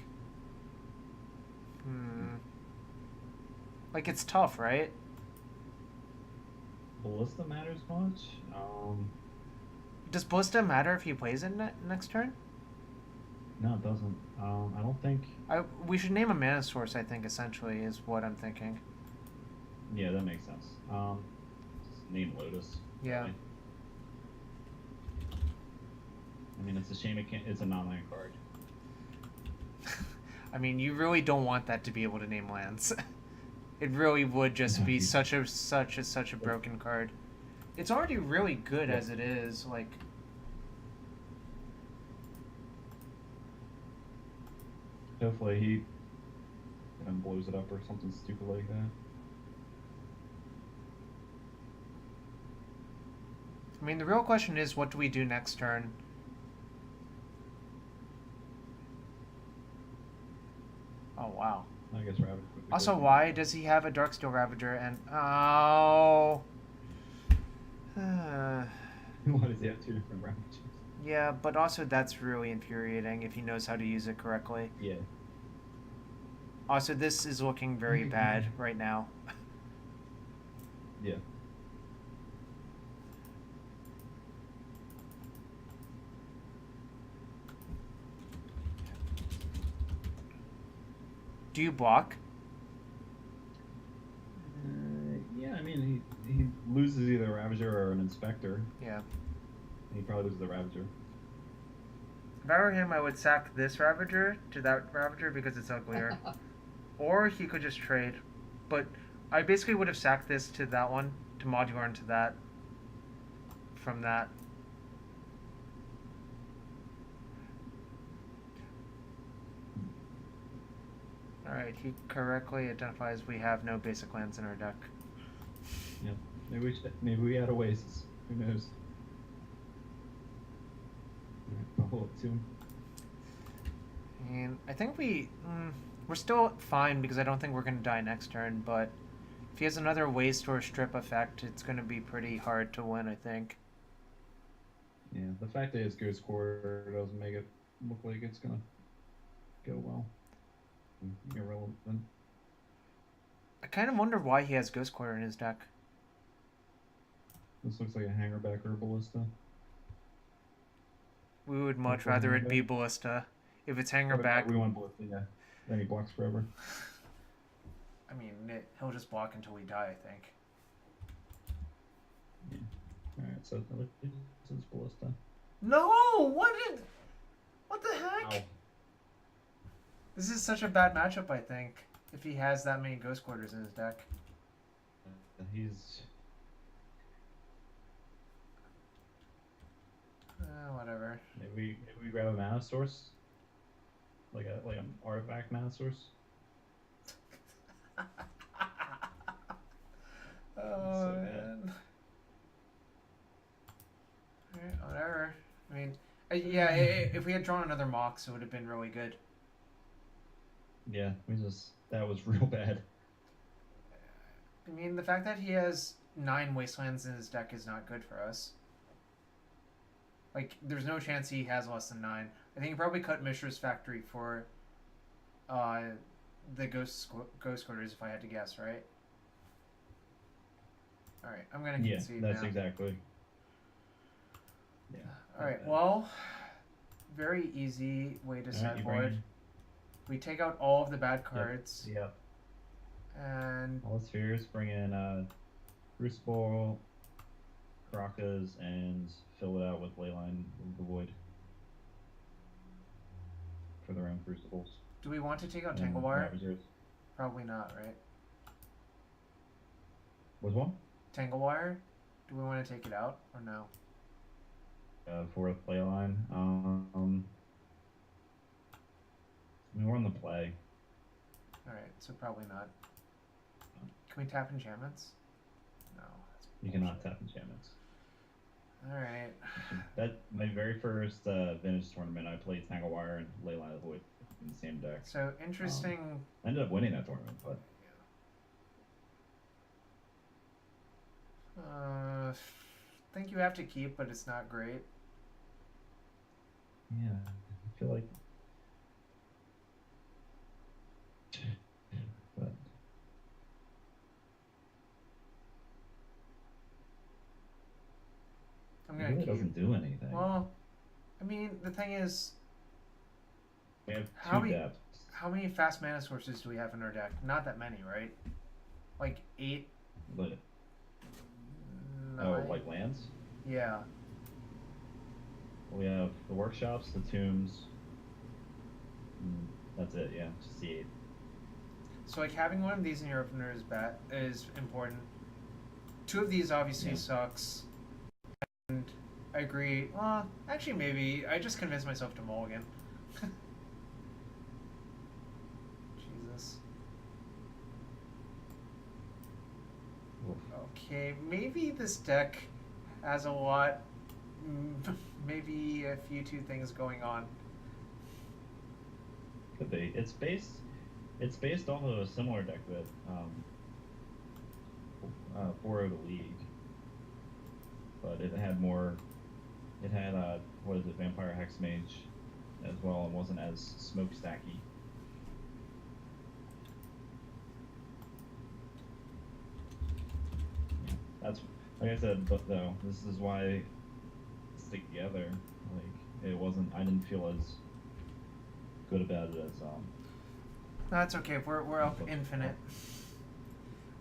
Like, it's tough, right? Ballista matters much? Does Ballista matter if he plays it next turn? No, it doesn't. I don't think... We should name a mana source, I think, essentially, is what I'm thinking. Yeah, that makes sense. Just name Lotus. Yeah. Really. I mean, it's a shame it's a non-land card. I mean, you really don't want that to be able to name lands. It really would just be such a broken card. It's already really good as it is, like... Hopefully he blows it up or something stupid like that. I mean, the real question is, what do we do next turn? Oh, wow. I guess Rabbit. Also, why does he have a Darksteel Ravager and... Oh... Why does he have two different Ravagers? Yeah, but also that's really infuriating if he knows how to use it correctly. Yeah. Also, this is looking very bad right now. Yeah. Do you block? Yeah, I mean, he loses either a Ravager or an Inspector. Yeah. He probably loses the Ravager. If I were him, I would sack this Ravager to that Ravager because it's uglier. Or he could just trade. But I basically would have sacked this to that one, to modular into that, from that. Alright, he correctly identifies we have no basic lands in our deck. Yeah. Maybe we had Oasis. Who knows? Alright, I'll hold it to him. And I think we're still fine because I don't think we're going to die next turn, but if he has another waste or strip effect, it's going to be pretty hard to win, I think. Yeah, the fact that it's Ghost Quarter doesn't make it look like it's gonna go well. Irrelevant. I kind of wonder why he has Ghost Quarter in his deck. This looks like a hangerback or a ballista. We would much Hopefully rather it be hangerback. Ballista. If it's hanger back, We want ballista, yeah. Then he blocks forever. I mean, he'll just block until we die, I think. Yeah. Alright, so it's ballista. No! What the heck? Ow. This is such a bad matchup, I think, if he has that many Ghost Quarters in his deck. He's Whatever. maybe we grab a mana source, like an artifact mana source. Oh, So man. Alright, whatever. I mean, yeah, if we had drawn another Mox, it would have been really good. Yeah, that was real bad. I mean, the fact that he has 9 Wastelands in his deck is not good for us. Like, there's no chance he has less than 9. I think he probably cut Mishra's Factory for the Ghost Quarters, if I had to guess, right? Alright, I'm gonna concede that's now. exactly. Yeah. Alright, well, very easy way to sideboard. We take out all of the bad cards. Yep. And All the spheres, bring in Crucible, Karakas, and fill it out with Leyline of the Void for their own Crucibles. do we want to take out Tanglewire? Ravagers. Probably not, right? Was one? Tanglewire? Do we want to take it out or no? Fourth Leyline. I mean, we're on the play. Alright, so probably not. Can we tap enchantments? No. You cannot tap enchantments. Alright. That my very first vintage tournament, I played Tanglewire and Leyline of the Void in the same deck. So, interesting. I ended up winning that tournament, but I think you have to keep, but it's not great. yeah, I feel like. But I'm it gonna really keep. doesn't do anything. Well, I mean, the thing is, We have how two many- depths. how many fast mana sources do we have in our deck? Not that many, right? Like 8? But, 9? like lands? Yeah. We have the workshops, the tombs. That's it, yeah. Just the 8. So like having one of these in your opener is important. 2 of these obviously sucks. And I agree. Well, actually maybe I just convinced myself to mulligan. Jesus. Oof. Okay, maybe this deck has a lot, maybe a few two things going on. Could be. It's based off of a similar deck that for the league, but it had more. It had what is it, Vampire Hex Mage as well, and wasn't as smokestacky. Yeah, that's like I said, but though this is why stick together. Like it wasn't, I didn't feel as good about it as That's okay. We're up infinite.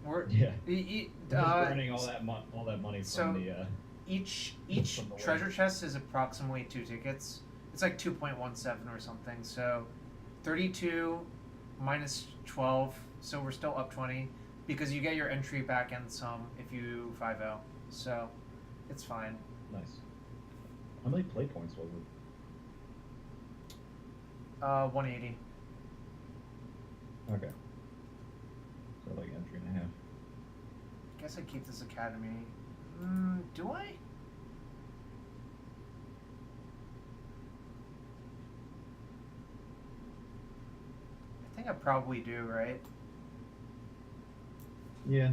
We're yeah. We're just burning all that money so from the each from the treasure win. chest is approximately 2 tickets. It's like 2.17 or something. So 32 minus 12, so we're still up 20 because you get your entry back and some if you 5-0. So it's fine. Nice. How many play points was it? 180. Okay. So like entry and a half. Guess I keep this academy. Do I? I think I probably do, right? Yeah,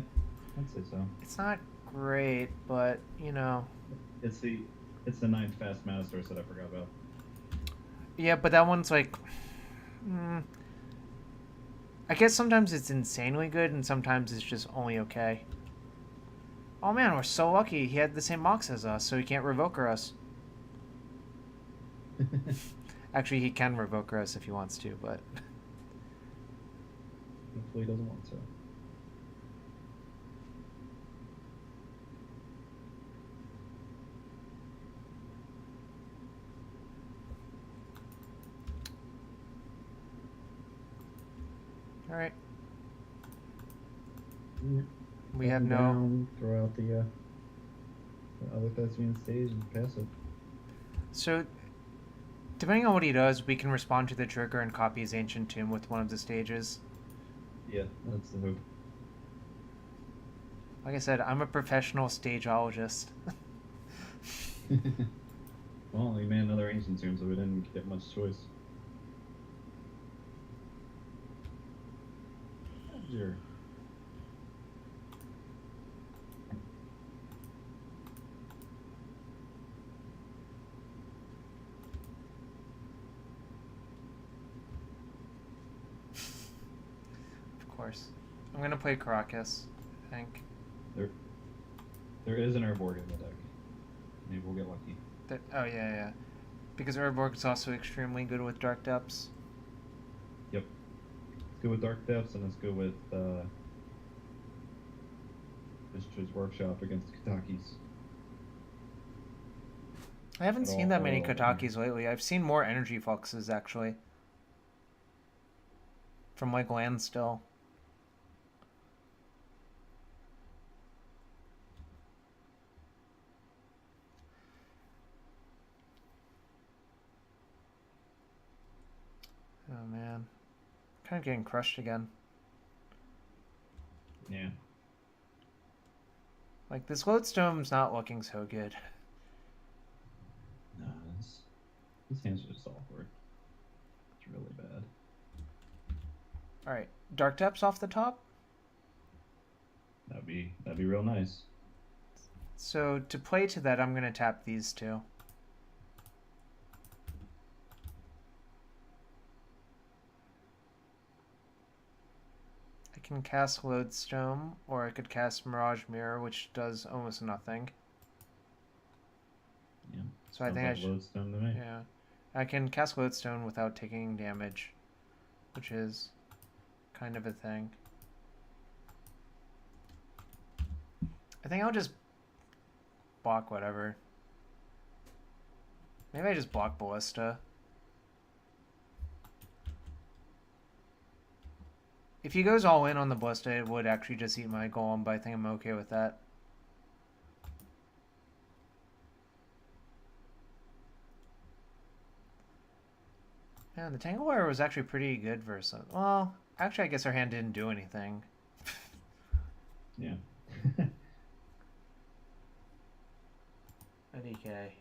I'd say so. It's not great, but you know. It's the ninth fast mana source that I forgot about. Yeah, but that one's like. I guess sometimes it's insanely good, and sometimes it's just only okay. Oh man, we're so lucky. He had the same mox as us, so he can't revoker us. Actually, he can revoker us if he wants to, but. Hopefully he doesn't want to. All right. Yeah. We have no. Down, throw out the other thespian stage and pass it. So, depending on what he does, we can respond to the trigger and copy his ancient tomb with one of the stages. Yeah, that's the hope. Like I said, I'm a professional stageologist. Well, we made another ancient tomb, so we didn't get much choice. Sure. Of course. I'm gonna play Caracas, I think. There is an Urborg in the deck. Maybe we'll get lucky. Oh, yeah. Because Urborg is also extremely good with Dark Depths. Yep. It's good with Dark Depths, and it's good with Visitor's Workshop against Kataki's. I haven't seen that many Katakis lately. I've seen more Energy Fluxes, actually. From, like, land still. Oh, man. Kind of getting crushed again. Yeah. Like, this Lodestone's not looking so good. No, this hand's just awkward. It's really bad. Alright, Dark Depths off the top? That'd be real nice. So, to play to that, I'm going to tap these two. I can cast Lodestone, or I could cast Mirage Mirror, which does almost nothing. Yeah. So I think I should. Lodestone to me. Yeah, I can cast Lodestone without taking damage, which is kind of a thing. I think I'll just block whatever. Maybe I just block Ballista. If he goes all in on the Ballista, it would actually just eat my Golem, but I think I'm okay with that. Man, the Tanglewire was actually pretty good versus... Well, actually, I guess our hand didn't do anything. Yeah. A DK.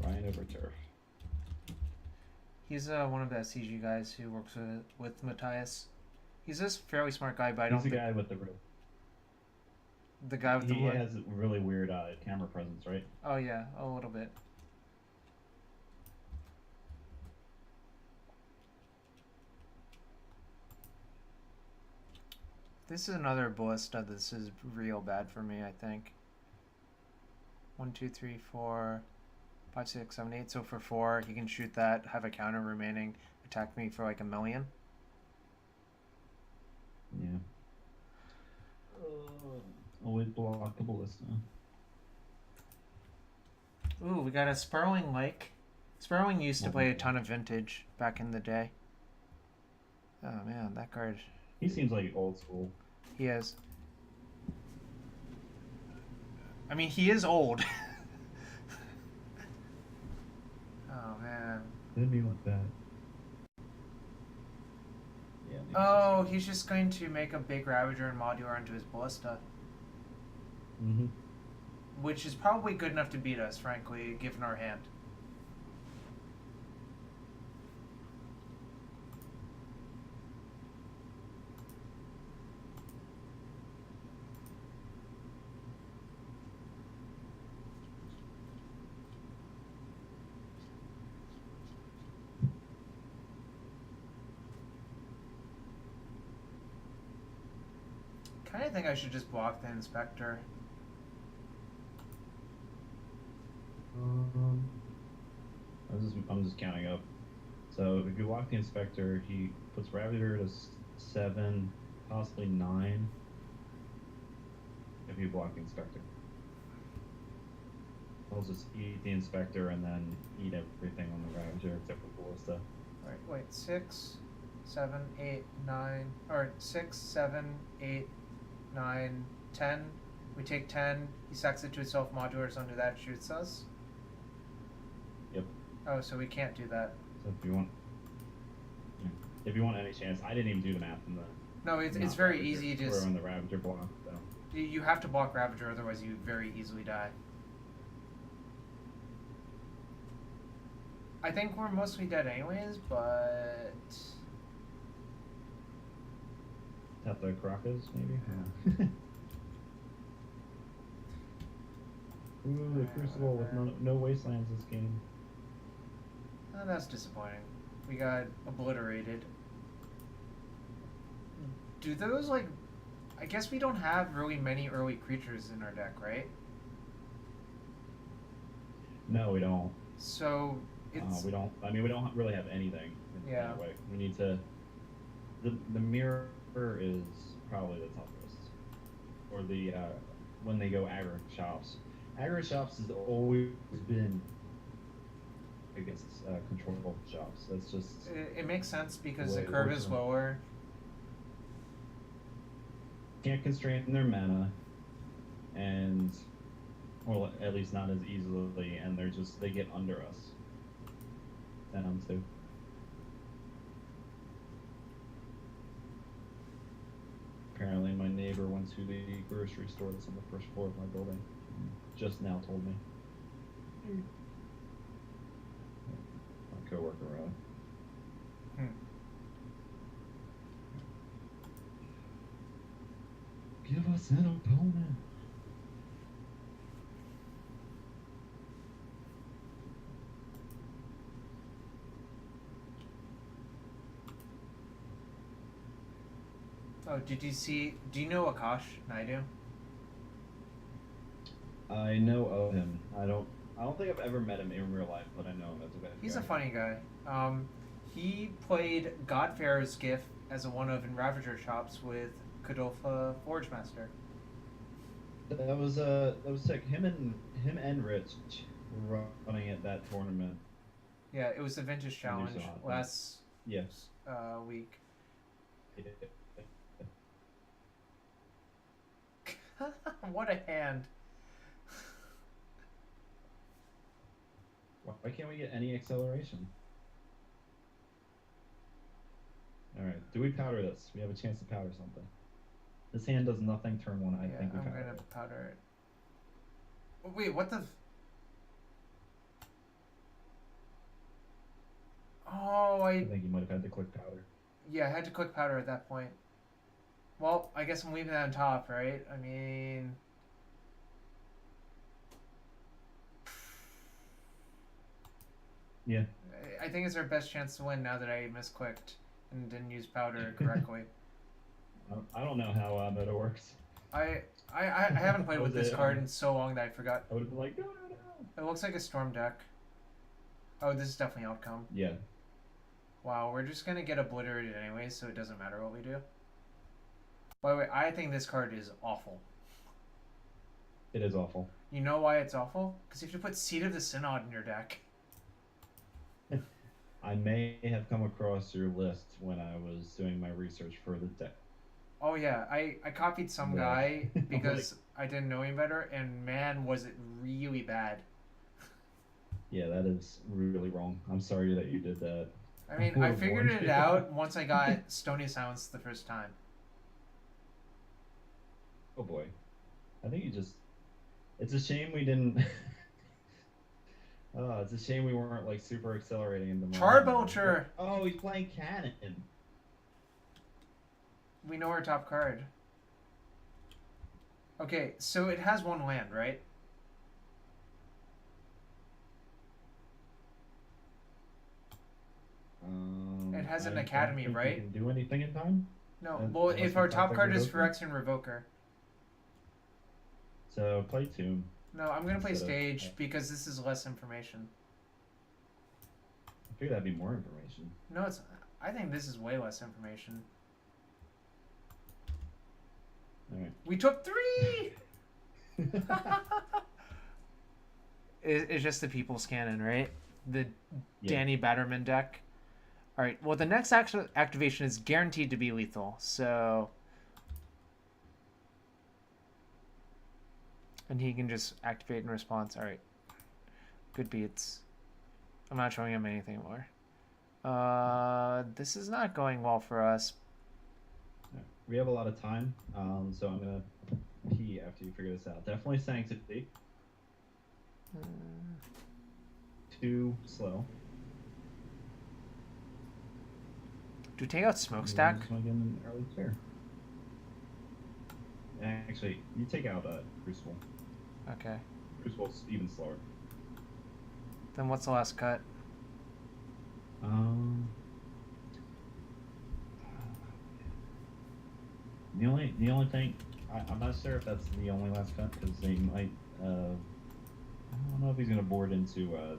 Ryan over turf. He's one of the SCG guys who works with Matthias. He's this fairly smart guy, but I He's don't the think guy with the the guy with the he what? has really weird camera presence, right? Oh yeah, a little bit. This is another ballista. This is real bad for me, I think. 1, 2, 3, 4, 5, 6, 7, 8. So for 4, he can shoot that, have a counter remaining, attack me for like 1,000,000. Yeah. Always block a ballista. Ooh, we got a Sparrowing Lake. Sparrowing used to play a ton of vintage back in the day. Oh man, that card. He seems like old school. He is. I mean, he is old. Oh man. Didn't mean like that. Yeah. Oh, he's just going to make a big Ravager and modular into his ballista. Mm-hmm. Which is probably good enough to beat us, frankly, given our hand. I kinda think I should just block the Inspector. I'm just counting up. So if you block the Inspector, he puts Ravager to 7, possibly 9. If you block the Inspector, he'll just eat the Inspector and then eat everything on the Ravager except for Ballista. Alright, wait, 6, 7, 8, 9. Alright, 6, 7, 8, 9, 10. We take 10, he sacks it to his self modular, so under that shoots us. Yep. Oh, so we can't do that. So if you want any chance, I didn't even do the math in the. No, it's very easy to just. We're on the Ravager block, so. You have to block Ravager, otherwise you very easily die. I think we're mostly dead anyways, but... Tap the Caracas, maybe? Yeah. Ooh, the Crucible with no wastelands this game. Oh, that's disappointing. We got obliterated. Do those, like... I guess we don't have really many early creatures in our deck, right? No, we don't. So, it's... we don't. I mean, we don't really have anything. Yeah. That way. We need to... The mirror is probably the toughest. Or the, when they go aggro shops. Aggro shops has always been against control shops. That's just... It makes sense because the curve is lower. Can't constrain their mana, and... Well, at least not as easily, and they get under us. Down to. Apparently my neighbor went to the grocery store that's on the first floor of my building. Just now told me. My coworker, Give us an opponent. Oh, did you see... Do you know Akash Naidu? I know of him. I don't think I've ever met him in real life, but I know him as a bad He's guy. a funny guy. He played Godfarer's Gift as a one-of in Ravager shops with Kodolpha Forge Master. That was sick. Him and Rich were running at that tournament. Yeah, it was the Vintage Challenge last week. What a hand. Why can't we get any acceleration? Alright, do we powder this? We have a chance to powder something. This hand does nothing turn 1, I think we powder I'm gonna it. powder it. Oh, wait, what the... I think you might have had to click powder. Yeah, I had to click powder at that point. Well, I guess I'm leaving that on top, right? I mean, Yeah. I think it's our best chance to win now that I misclicked and didn't use powder correctly. I don't know how meta works. I I haven't played with this card in so long that I forgot. I would have been like, no, no, no. It looks like a storm deck. Oh, this is definitely outcome. Yeah. Wow, we're just gonna get obliterated anyway, so it doesn't matter what we do. By the way, I think this card is awful. It is awful. You know why it's awful? Because you have to put Seed of the Synod in your deck. I may have come across your list when I was doing my research for the deck. Oh yeah, I copied some Yeah. guy because I didn't know him better, and man, was it really bad. Yeah, that is really wrong. I'm sorry that you did that. I mean, I figured it out once I got Stony Silence the first time. Oh boy. I think you just... It's a shame we didn't... Oh, it's a shame we weren't like super accelerating in the Charbelcher! Oh, he's playing Cannon. We know our top card. Okay, so it has one land, right? It has an academy, don't think right? You can do anything in time? No. Well, if our top card is Revoker? Phyrexian Revoker. So play Tomb. No, I'm gonna play Instead of- Stage because this is less information. I figured that'd be more information. No, it's. I think this is way less information. Alright. We took 3. It's just the People's Cannon, right? The Yeah. Danny Batterman deck. All right. Well, the next activation is guaranteed to be lethal. So, and he can just activate in response. All right. Good beats. I'm not showing him anything more. This is not going well for us. We have a lot of time, so I'm gonna pee after you figure this out. Definitely Sanctity. Too slow. Do we take out Smokestack? Just want to get an early clear. Actually, you take out Crucible. Okay. Crucible's even slower. Then what's the last cut? The only thing I'm not sure if that's the only last cut because they might I don't know if he's gonna board into the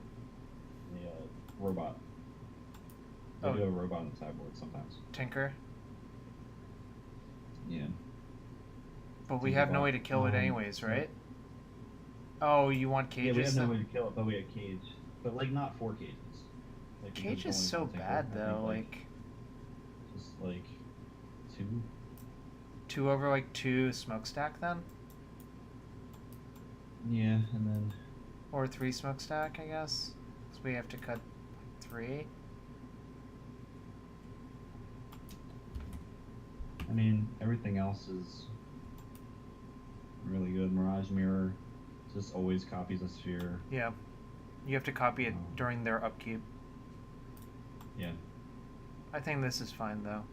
robot. They do a robot on the sideboard sometimes. Tinker. Yeah. But we have no way to kill it anyways, right? Oh, you want cages? Yeah, we have no way to kill it, but we have cage. But like not 4 cages. Like, Cage is so bad though, like just like 2. 2 over like 2 Smokestack then? Yeah, and then Or 3 Smokestack, I guess. So we have to cut 3. I mean everything else is really good. Mirage Mirror just always copies a sphere. Yeah. You have to copy it during their upkeep. Yeah. I think this is fine though.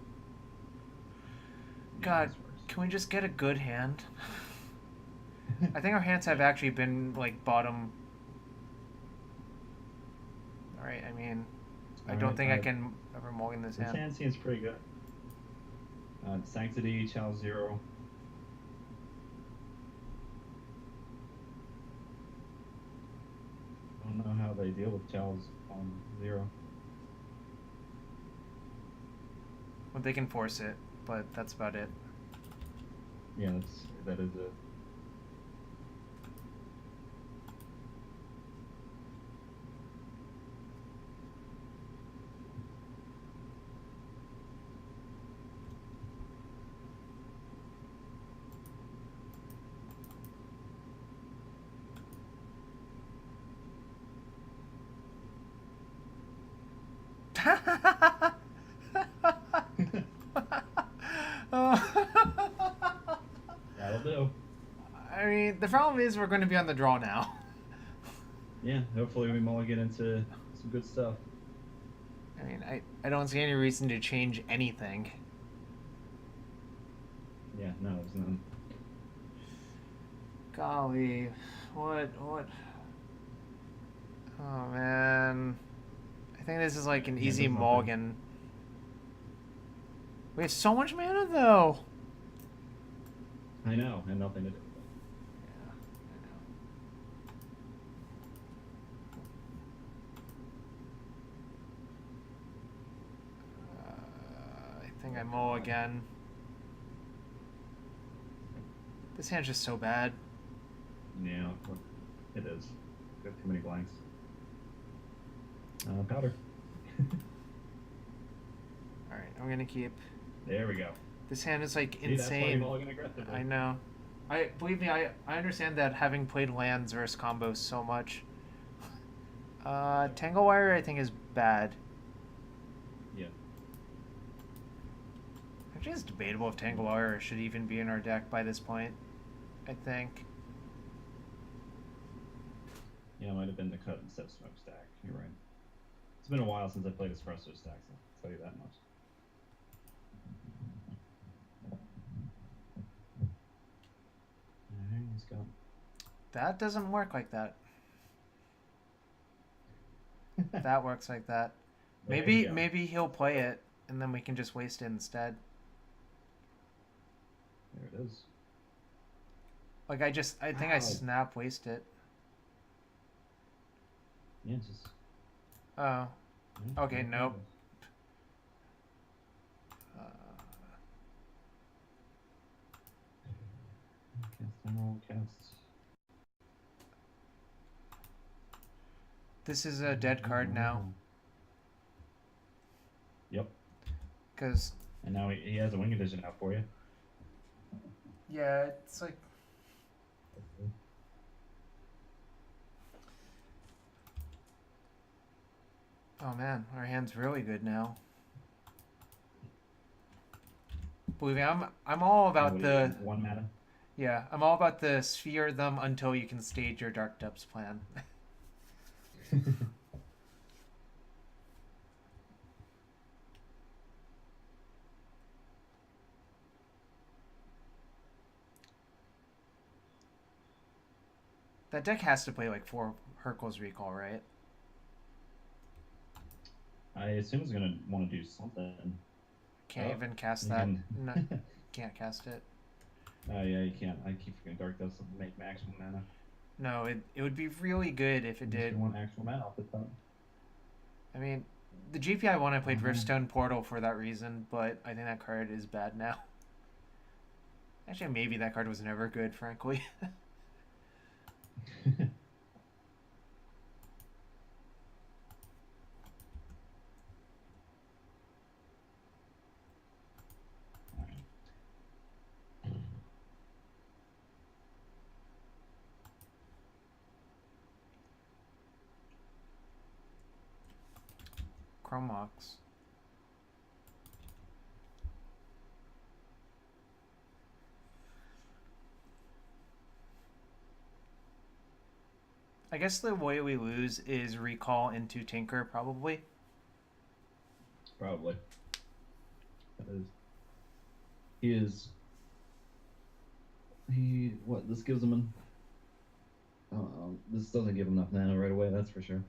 Yeah, God, this works. can we just get a good hand? I think our hands have actually been like bottom. Alright, I mean, I don't think I can ever mulligan this This hand. hand seems pretty good. Sanctity, Chalice 0. I don't know how they deal with Chalice on 0. Well, they can force it, but that's about it. Yeah, that is it. That'll do. I mean, the problem is we're going to be on the draw now. Yeah, hopefully we mulligan into some good stuff. I mean, I don't see any reason to change anything. Yeah, no, there's none. Golly, what? Oh man, I think this is like an Yeah, it easy does nothing. mulligan. We have so much mana though. I know, and nothing to do with it. Yeah, I know. I think I Oh mull God. again. This hand's just so bad. Yeah, well, it is. Got too many blanks. Powder. All right, I'm gonna keep. There we go. This hand is like See, that's why you insane. mulligan aggressively. I know. I believe me. I understand that having played lands versus combos so much. Tangle Wire I think is bad. Yeah. Actually, it's debatable if Tangle Wire should even be in our deck by this point. I think. Yeah, it might have been the cut instead of smokestack. You're right. It's been a while since I played espresso stacks. I'll tell you that much. All right, let's go. That doesn't work like that. That works like that. There you Maybe go. maybe he'll play it and then we can just waste it instead. There it is. Like I think I Wow. snap waste it. Yeah, just. Oh. Yeah, Okay, no nope. problem. Uh, Cast emerald, cast. this is a dead card now Yep. because And now he has a wing condition out for you. yeah, it's like oh man, our hand's really good now. Believe me, I'm all about What do you the get? 1 mana. yeah, I'm all about the sphere them until you can stage your Dark Depths plan. That deck has to play like 4 Hercules Recall, right? I assume he's gonna want to do something. Can't Oh, even cast you that. can. No, can't cast it. Oh yeah, you can't. I keep forgetting Dark does make maximum mana. No, it would be really good if it Unless did. you want actual mana off the top. I mean, the GPI one I played Oh man. Riftstone Portal for that reason, but I think that card is bad now. Actually, maybe that card was never good, frankly. Chromox. I guess the way we lose is recall into Tinker, probably. Probably. That is. He is. He what? This gives him an. This doesn't give him enough mana right away. That's for sure.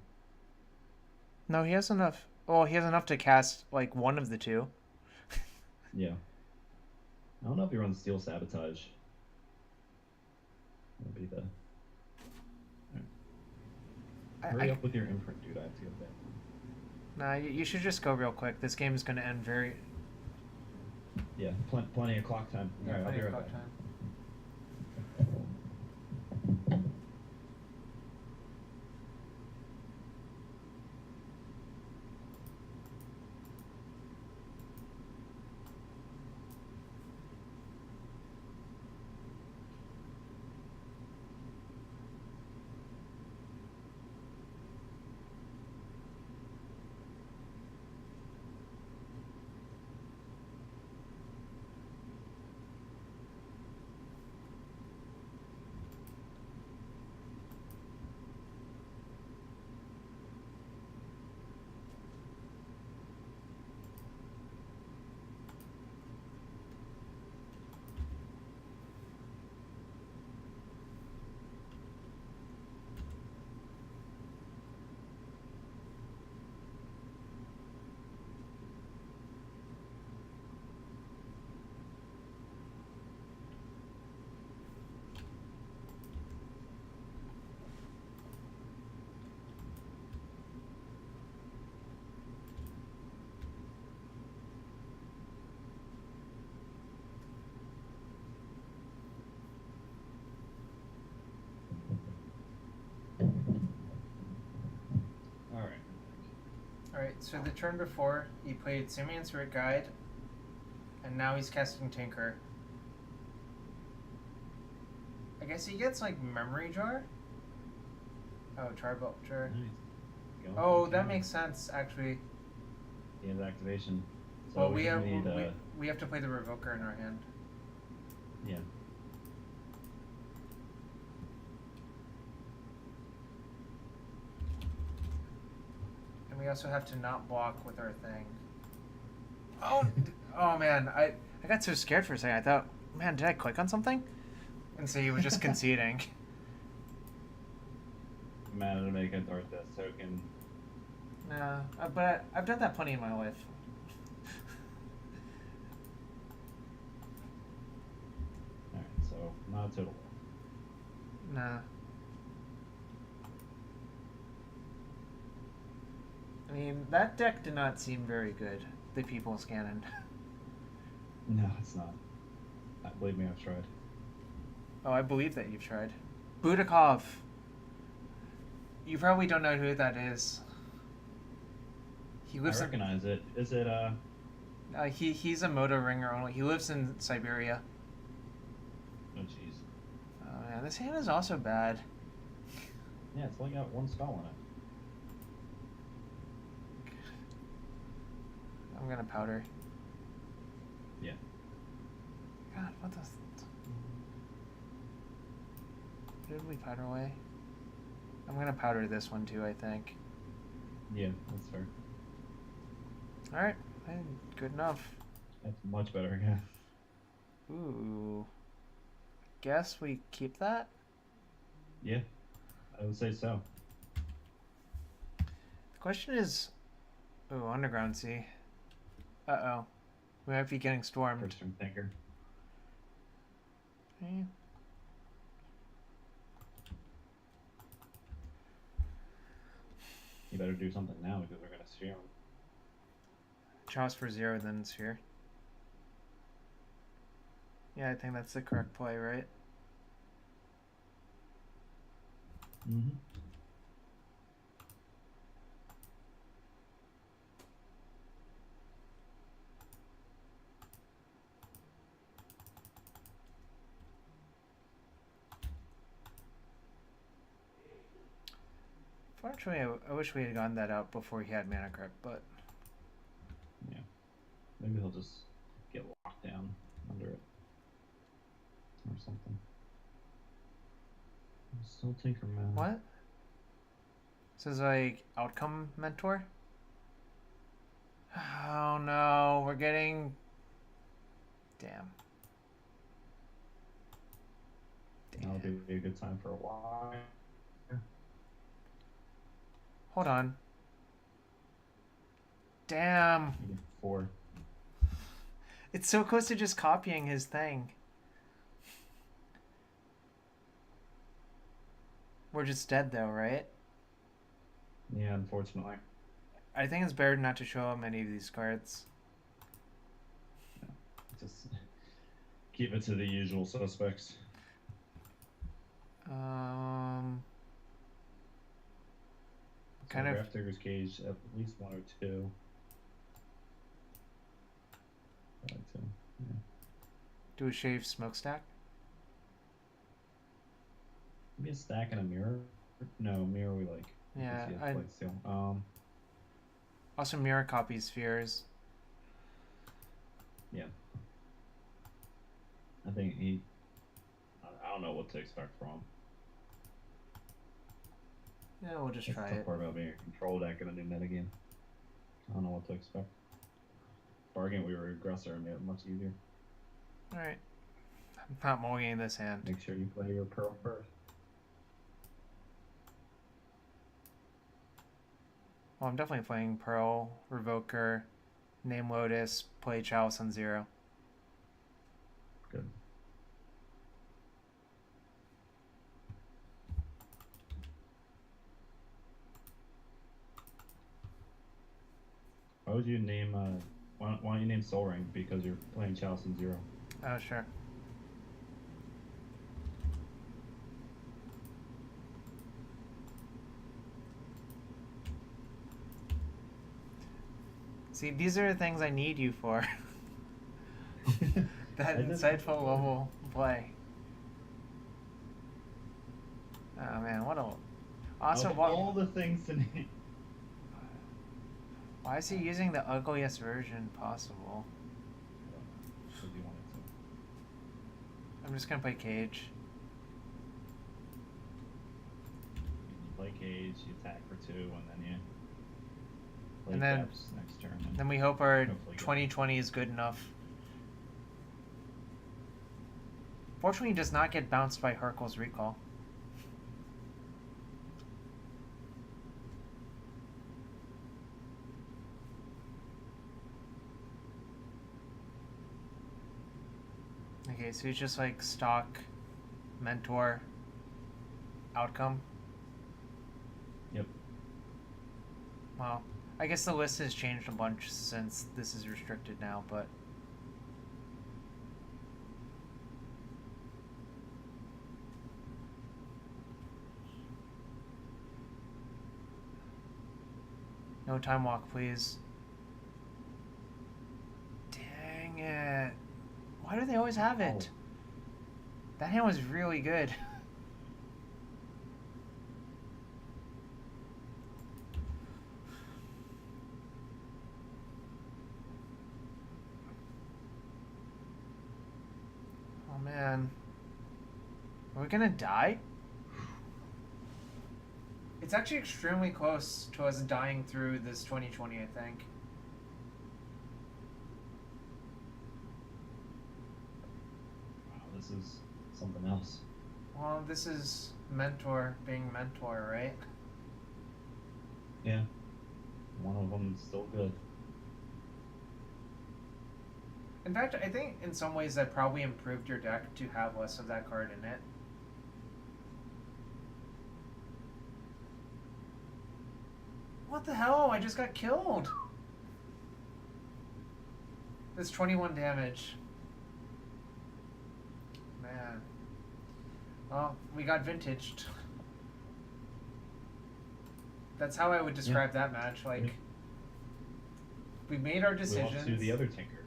No, he has enough. Well, he has enough to cast like one of the two. Yeah. I don't know if he runs Steel Sabotage. That'd be the. Hurry up with your imprint, dude. I have to go to bed. Nah, you should just go real quick. This game is going to end very. Yeah, plenty of clock time. All right, I'll be right back. Time. Alright, so the turn before, he played Simian Spirit Guide, and now he's casting Tinker. I guess he gets, like, Memory Jar? Oh, Charbelcher. Nice. Oh, that makes sense, actually. The end activation. So Well, we need, we have to play the Revoker in our hand. yeah. And we also have to not block with our thing. Oh, oh man, I got so scared for a second. I thought, man, did I click on something? And so he was just conceding. Matter to make a Dark Death token. Nah, but I've done that plenty in my life. Alright, so not a total. Nah. I mean, that deck did not seem very good. The People's Cannon. No, it's not. Believe me, I've tried. Oh, I believe that you've tried. Budakov. You probably don't know who that is. He lives I recognize it. Is it he's a Moto ringer only. He lives in Siberia. Oh jeez. Oh man, this hand is also bad. Yeah, it's only got one spell on it. I'm gonna powder. Yeah. God, what the? Did we powder away? I'm gonna powder this one too, I think. Yeah, that's fair. Alright, good enough. That's much better, yeah. Ooh. Guess we keep that? Yeah, I would say so. The question is... Ooh, Underground Sea. Uh-oh. We might be getting stormed. First turn thinker. Okay. You better do something now because we're gonna sphere him. Chalice for 0, then Sphere. Yeah, I think that's the correct play, right? Mm-hmm. Fortunately, I wish we had gotten that out before he had Mana Crypt, but... Yeah. Maybe he'll just get locked down under it. Or something. Still Tinker Man. What? This is like Outcome Mentor? Oh no, we're getting... Damn. That'll be a good time for a while. Hold on. Damn. You get 4. It's so close to just copying his thing. We're just dead though, right? Yeah, unfortunately. I think it's better not to show him any of these cards. Yeah. Just keep it to the usual suspects. Kind of. Draft Digger's Cage, at least 1 or 2. I like to, yeah. Do a shave smokestack? Maybe a stack and a mirror? No, mirror we like. Yeah, I like still. Also mirror copy spheres. Yeah. I think I don't know what to expect from him. Yeah, we'll just That's try the tough it. part about being a control deck in a new metagame. I don't know what to expect. Bargain we were aggressor and made it much easier. Alright. I'm not mulliganing this hand. Make sure you play your pearl first. Well, I'm definitely playing Pearl, Revoker, Name Lotus, play Chalice on 0. Good. Why would you name why don't you name Soul Ring? Because you're playing Chalice in 0. Oh, sure. See, these are the things I need you for. That I just insightful level play. Oh man, what a awesome. of all the things to name. Why is he using the ugliest version possible? I don't know. Because you wanted to. I'm just gonna play Cage. You play Cage, you attack for 2, and then you play And then- Caps next turn. And Then we hope our hopefully get 2020 is good enough. Fortunately, he does not get bounced by Hercule's recall. Okay, so he's just like stock mentor outcome. Yep. Well, I guess the list has changed a bunch since this is restricted now, but no time walk, please. Dang it. Why do they always have it? That hand was really good. Oh man. Are we gonna die? It's actually extremely close to us dying through this 2020, I think. Wow, this is something else. Well, this is mentor being mentor, right? Yeah. One of them is still good. In fact, I think in some ways that probably improved your deck to have less of that card in it. What the hell? I just got killed! That's 21 damage. Man. Well, we got vintaged. That's how I would describe that match. Like, we made our We decisions. lost to the other Tinker.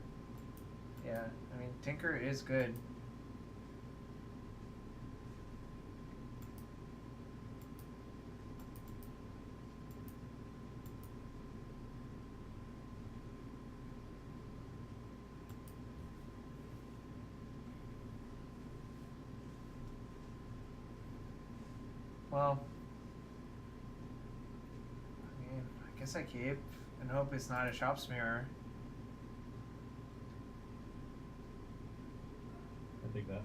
Yeah, I mean, Tinker is good. Well, I mean, I guess I keep and hope it's not a shop smearer. I think that.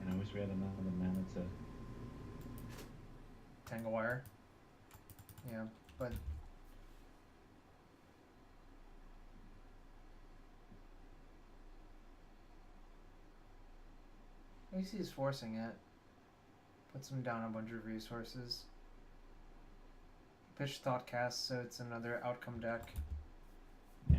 And I wish we had another mana to. Tangle wire. Yeah, but at least he's forcing it. Puts him down a bunch of resources. Pitch Thoughtcast, so it's another outcome deck. Yeah.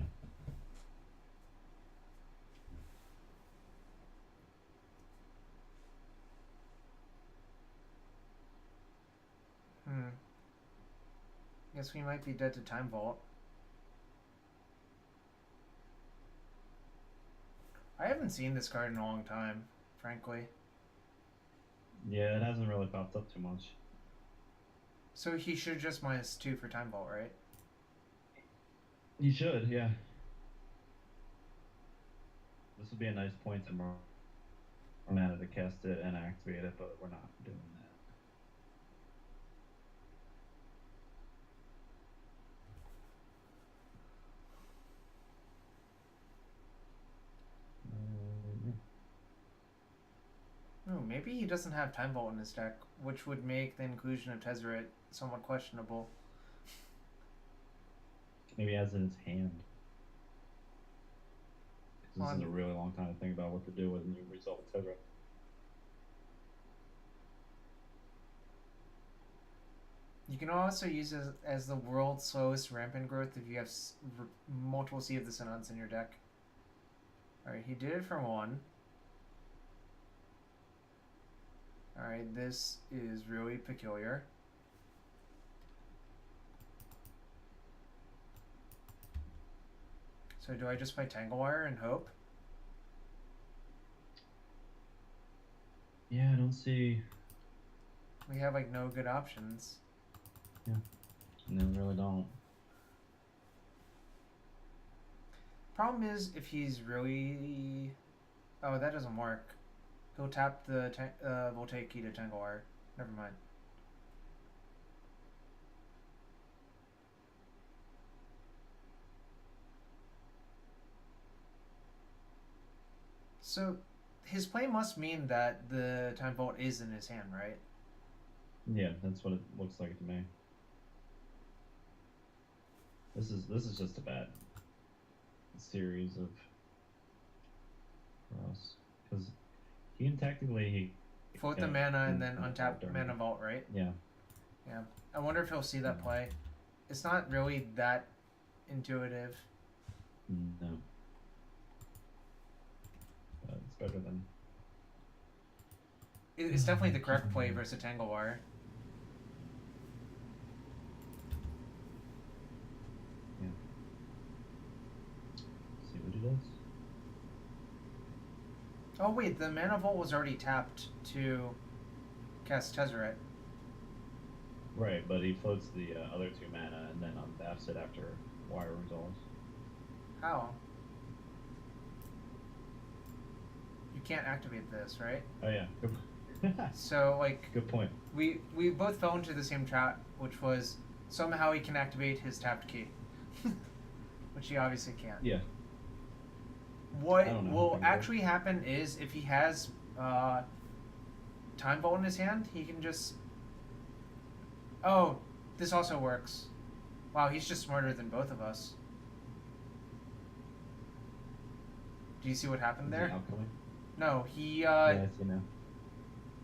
Guess we might be dead to Time Vault. I haven't seen this card in a long time, frankly. Yeah, it hasn't really popped up too much. So he should just -2 for Time Vault, right? You should, yeah. This would be a nice point to more mana to cast it and activate it, but we're not doing that. Oh, maybe he doesn't have Time Vault in his deck, which would make the inclusion of Tezzeret somewhat questionable. Maybe he has it in his hand. 'Cause Well, this is a really long time to think about what to do when you resolve Tezzeret. You can also use it as the world's slowest rampant growth if you have multiple Sea of the Synods in your deck. Alright, he did it for one. Alright, this is really peculiar. So do I just play Tangle Wire and hope? Yeah, I don't see. We have like no good options. Yeah, no, really don't. Problem is, if he's really... Oh, that doesn't work. He'll tap the Voltaic key to Tangle Wire. Never mind. So, his play must mean that the Time Vault is in his hand, right? Yeah, that's what it looks like to me. This is just a bad series of for us because he can technically Float the can mana and then vault untap during Mana it. Vault, right? Yeah. Yeah. I wonder if he'll see that play. It's not really that intuitive. No. It's better than. It's definitely the correct play versus Tangle Wire. Yeah. See what he does. Oh wait, the Mana Vault was already tapped to cast Tezzeret. Right, but he floats the other two mana and then untaps it after wire resolves. How? You can't activate this, right? Oh yeah. So like Good point. we both fell into the same trap, which was somehow he can activate his tapped key, which he obviously can't. Yeah. What will actually happen is if he has Time Vault in his hand, he can just. Oh, this also works. Wow, he's just smarter than both of us. Do you see what happened there? No, he. Yeah, I see now.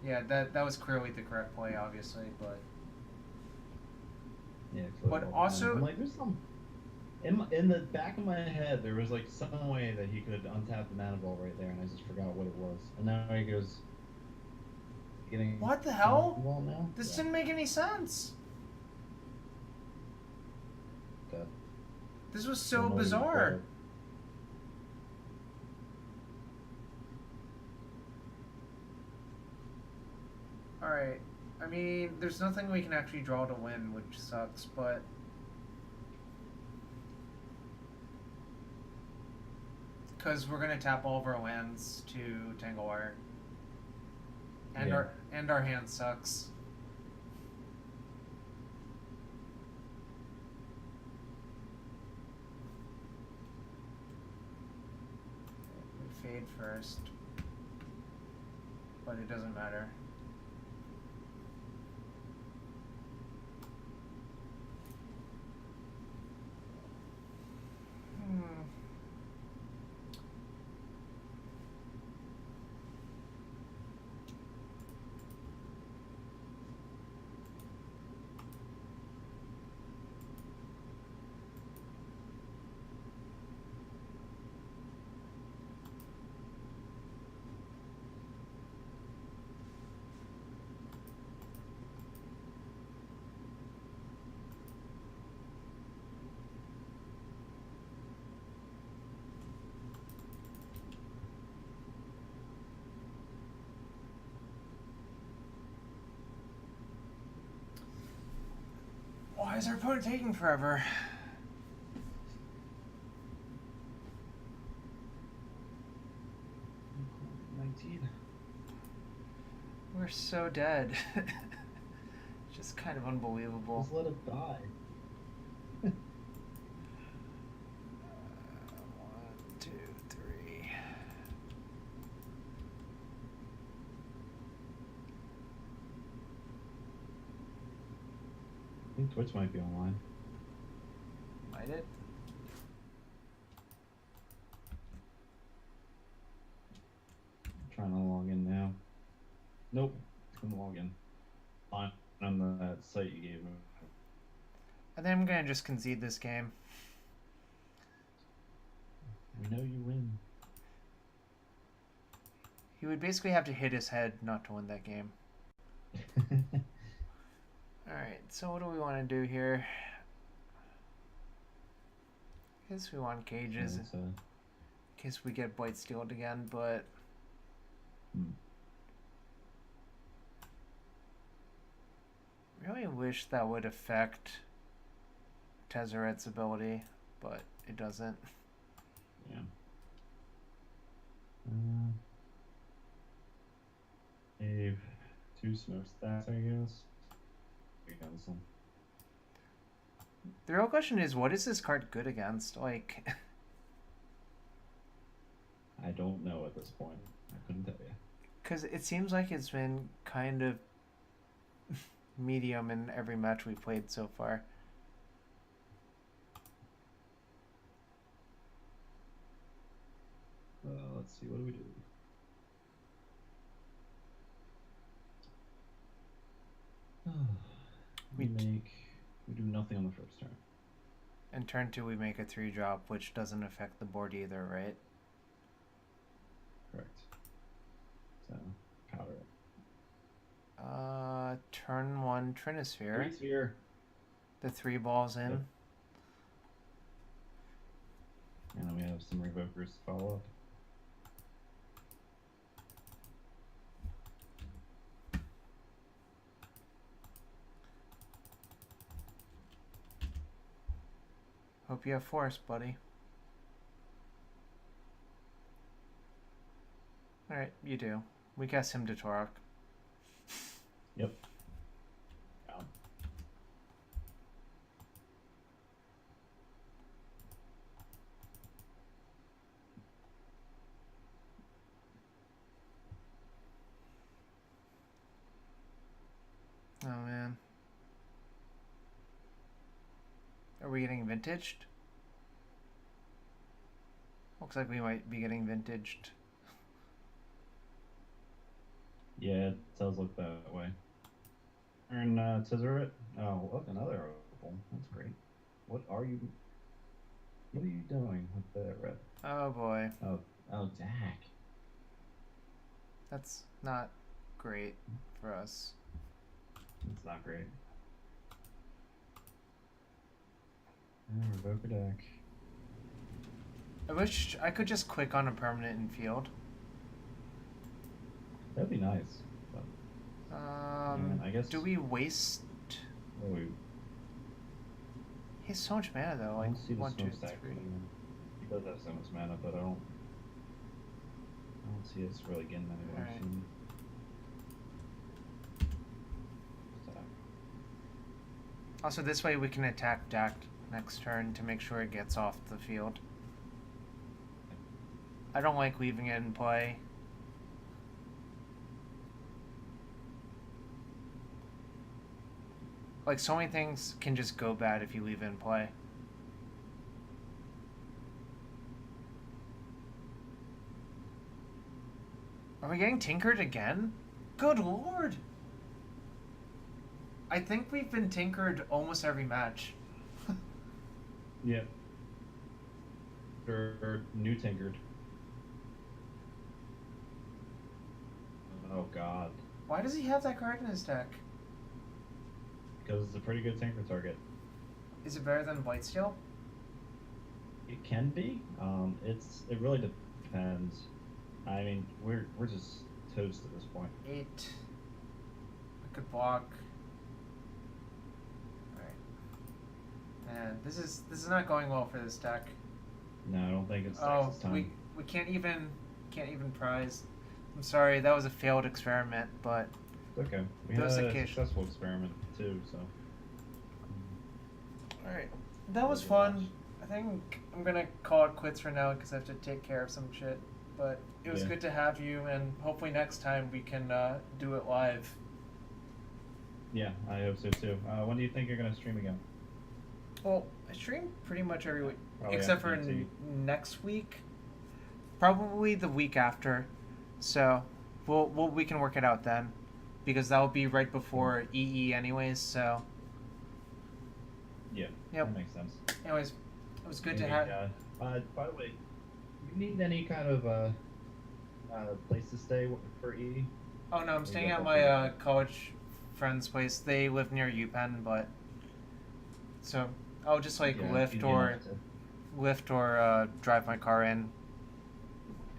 Yeah, that was clearly the correct play, obviously, but. Yeah. But also, I'm like, there's some. In the back of my head, there was like some way that he could untap the mana ball right there, and I just forgot what it was. And now he goes. Getting. What the hell? Ball now? This didn't make any sense. God. This was so bizarre. Alright. I mean, there's nothing we can actually draw to win, which sucks, but. Because we're gonna tap all of our lands to Tangle Wire. And our hand sucks. We fade first. But it doesn't matter. Why is our opponent taking forever? We're so dead. Just kind of unbelievable. Just let it die. 1, 2, 3. I think Twitch might be online. Might it? I'm trying to log in now. Nope. Couldn't log in. On the site you gave me. I think I'm gonna just concede this game. We know you win. would basically have to hit his head not to win that game. Alright, so what do we want to do here? I guess we want cages in case we get Blight Steeled again, but... really wish that would affect Tezzeret's ability, but it doesn't. Yeah. Save 2 smokestacks, I guess. Against them. The real question is, what is this card good against? Like, I don't know at this point. I couldn't tell you. because it seems like it's been kind of medium in every match we played so far. Let's see, what do we do? We do nothing on the first turn. And turn 2 we make a 3-drop, which doesn't affect the board either, right? Correct. So, powder it. Turn 1 Trinisphere. 3 sphere. The 3 balls in. Yep. And then we have some revokers to follow up. Hope you have force, buddy. Alright, you do. We cast him to Torok. Yep. Oh man. Are we getting vintaged? Looks like we might be getting vintaged. Yeah, it does look that way. And Tezzeret. Oh, look, another opal. That's great. What are you doing with the red? Oh boy. Oh, Dak. That's not great for us. It's not great. Revoke a deck. I wish I could just click on a permanent in field. That'd be nice. But, I guess. Do we waste? Oh, He has so much mana though. Like 1, 2, 3. He does have so much mana, but I don't see us really getting anywhere Right. soon. Also, this way we can attack Dak next turn to make sure it gets off the field. I don't like leaving it in play. Like, so many things can just go bad if you leave it in play. Are we getting tinkered again? Good lord! I think we've been tinkered almost every match. Yeah. Or new tinkered. Oh god. Why does he have that card in his deck? Because it's a pretty good tinker target. Is it better than Blightsteel? It can be. It really depends. I mean, we're just toast at this point. 8. I could block. Alright. Man, this is not going well for this deck. No, I don't think it's Oh, this time. we can't even prize. I'm sorry, that was a failed experiment, but It's okay. We Those had a occasion- successful experiment too, so. alright. That was fun. I think I'm gonna call it quits for now because I have to take care of some shit. But it was Yeah. good to have you, and hopefully next time we can do it live. Yeah, I hope so too. When do you think you're gonna stream again? Well, I stream pretty much every week, Probably except after for BT. next week. Probably the week after. So we can work it out then, because that will be right before EE anyways. So. Yeah. Yep. That makes sense. Anyways, it was good to Maybe, have. by the way, you need any kind of place to stay for E? Oh no, I'm Or you staying got at that my figured out? college friend's place. They live near UPenn, but so I'll just like Yeah, easy enough to. Lyft or drive my car in.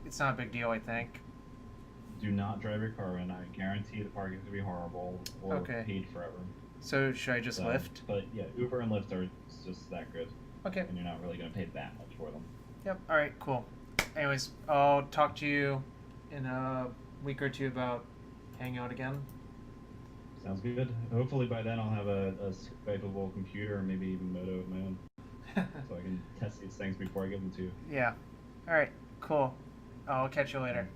It's not a big deal, I think. Do not drive your car in. I guarantee the parking's gonna be horrible or Okay. paid forever. So should I just So, Lyft? but yeah, Uber and Lyft are just that good, Okay. and you're not really gonna pay that much for them. Yep. All right. Cool. Anyways, I'll talk to you in a week or two about hanging out again. Sounds good. Hopefully by then I'll have a Skypeable computer or maybe even Moto of my own, so I can test these things before I give them to you. Yeah. All right. Cool. I'll catch you All later. right.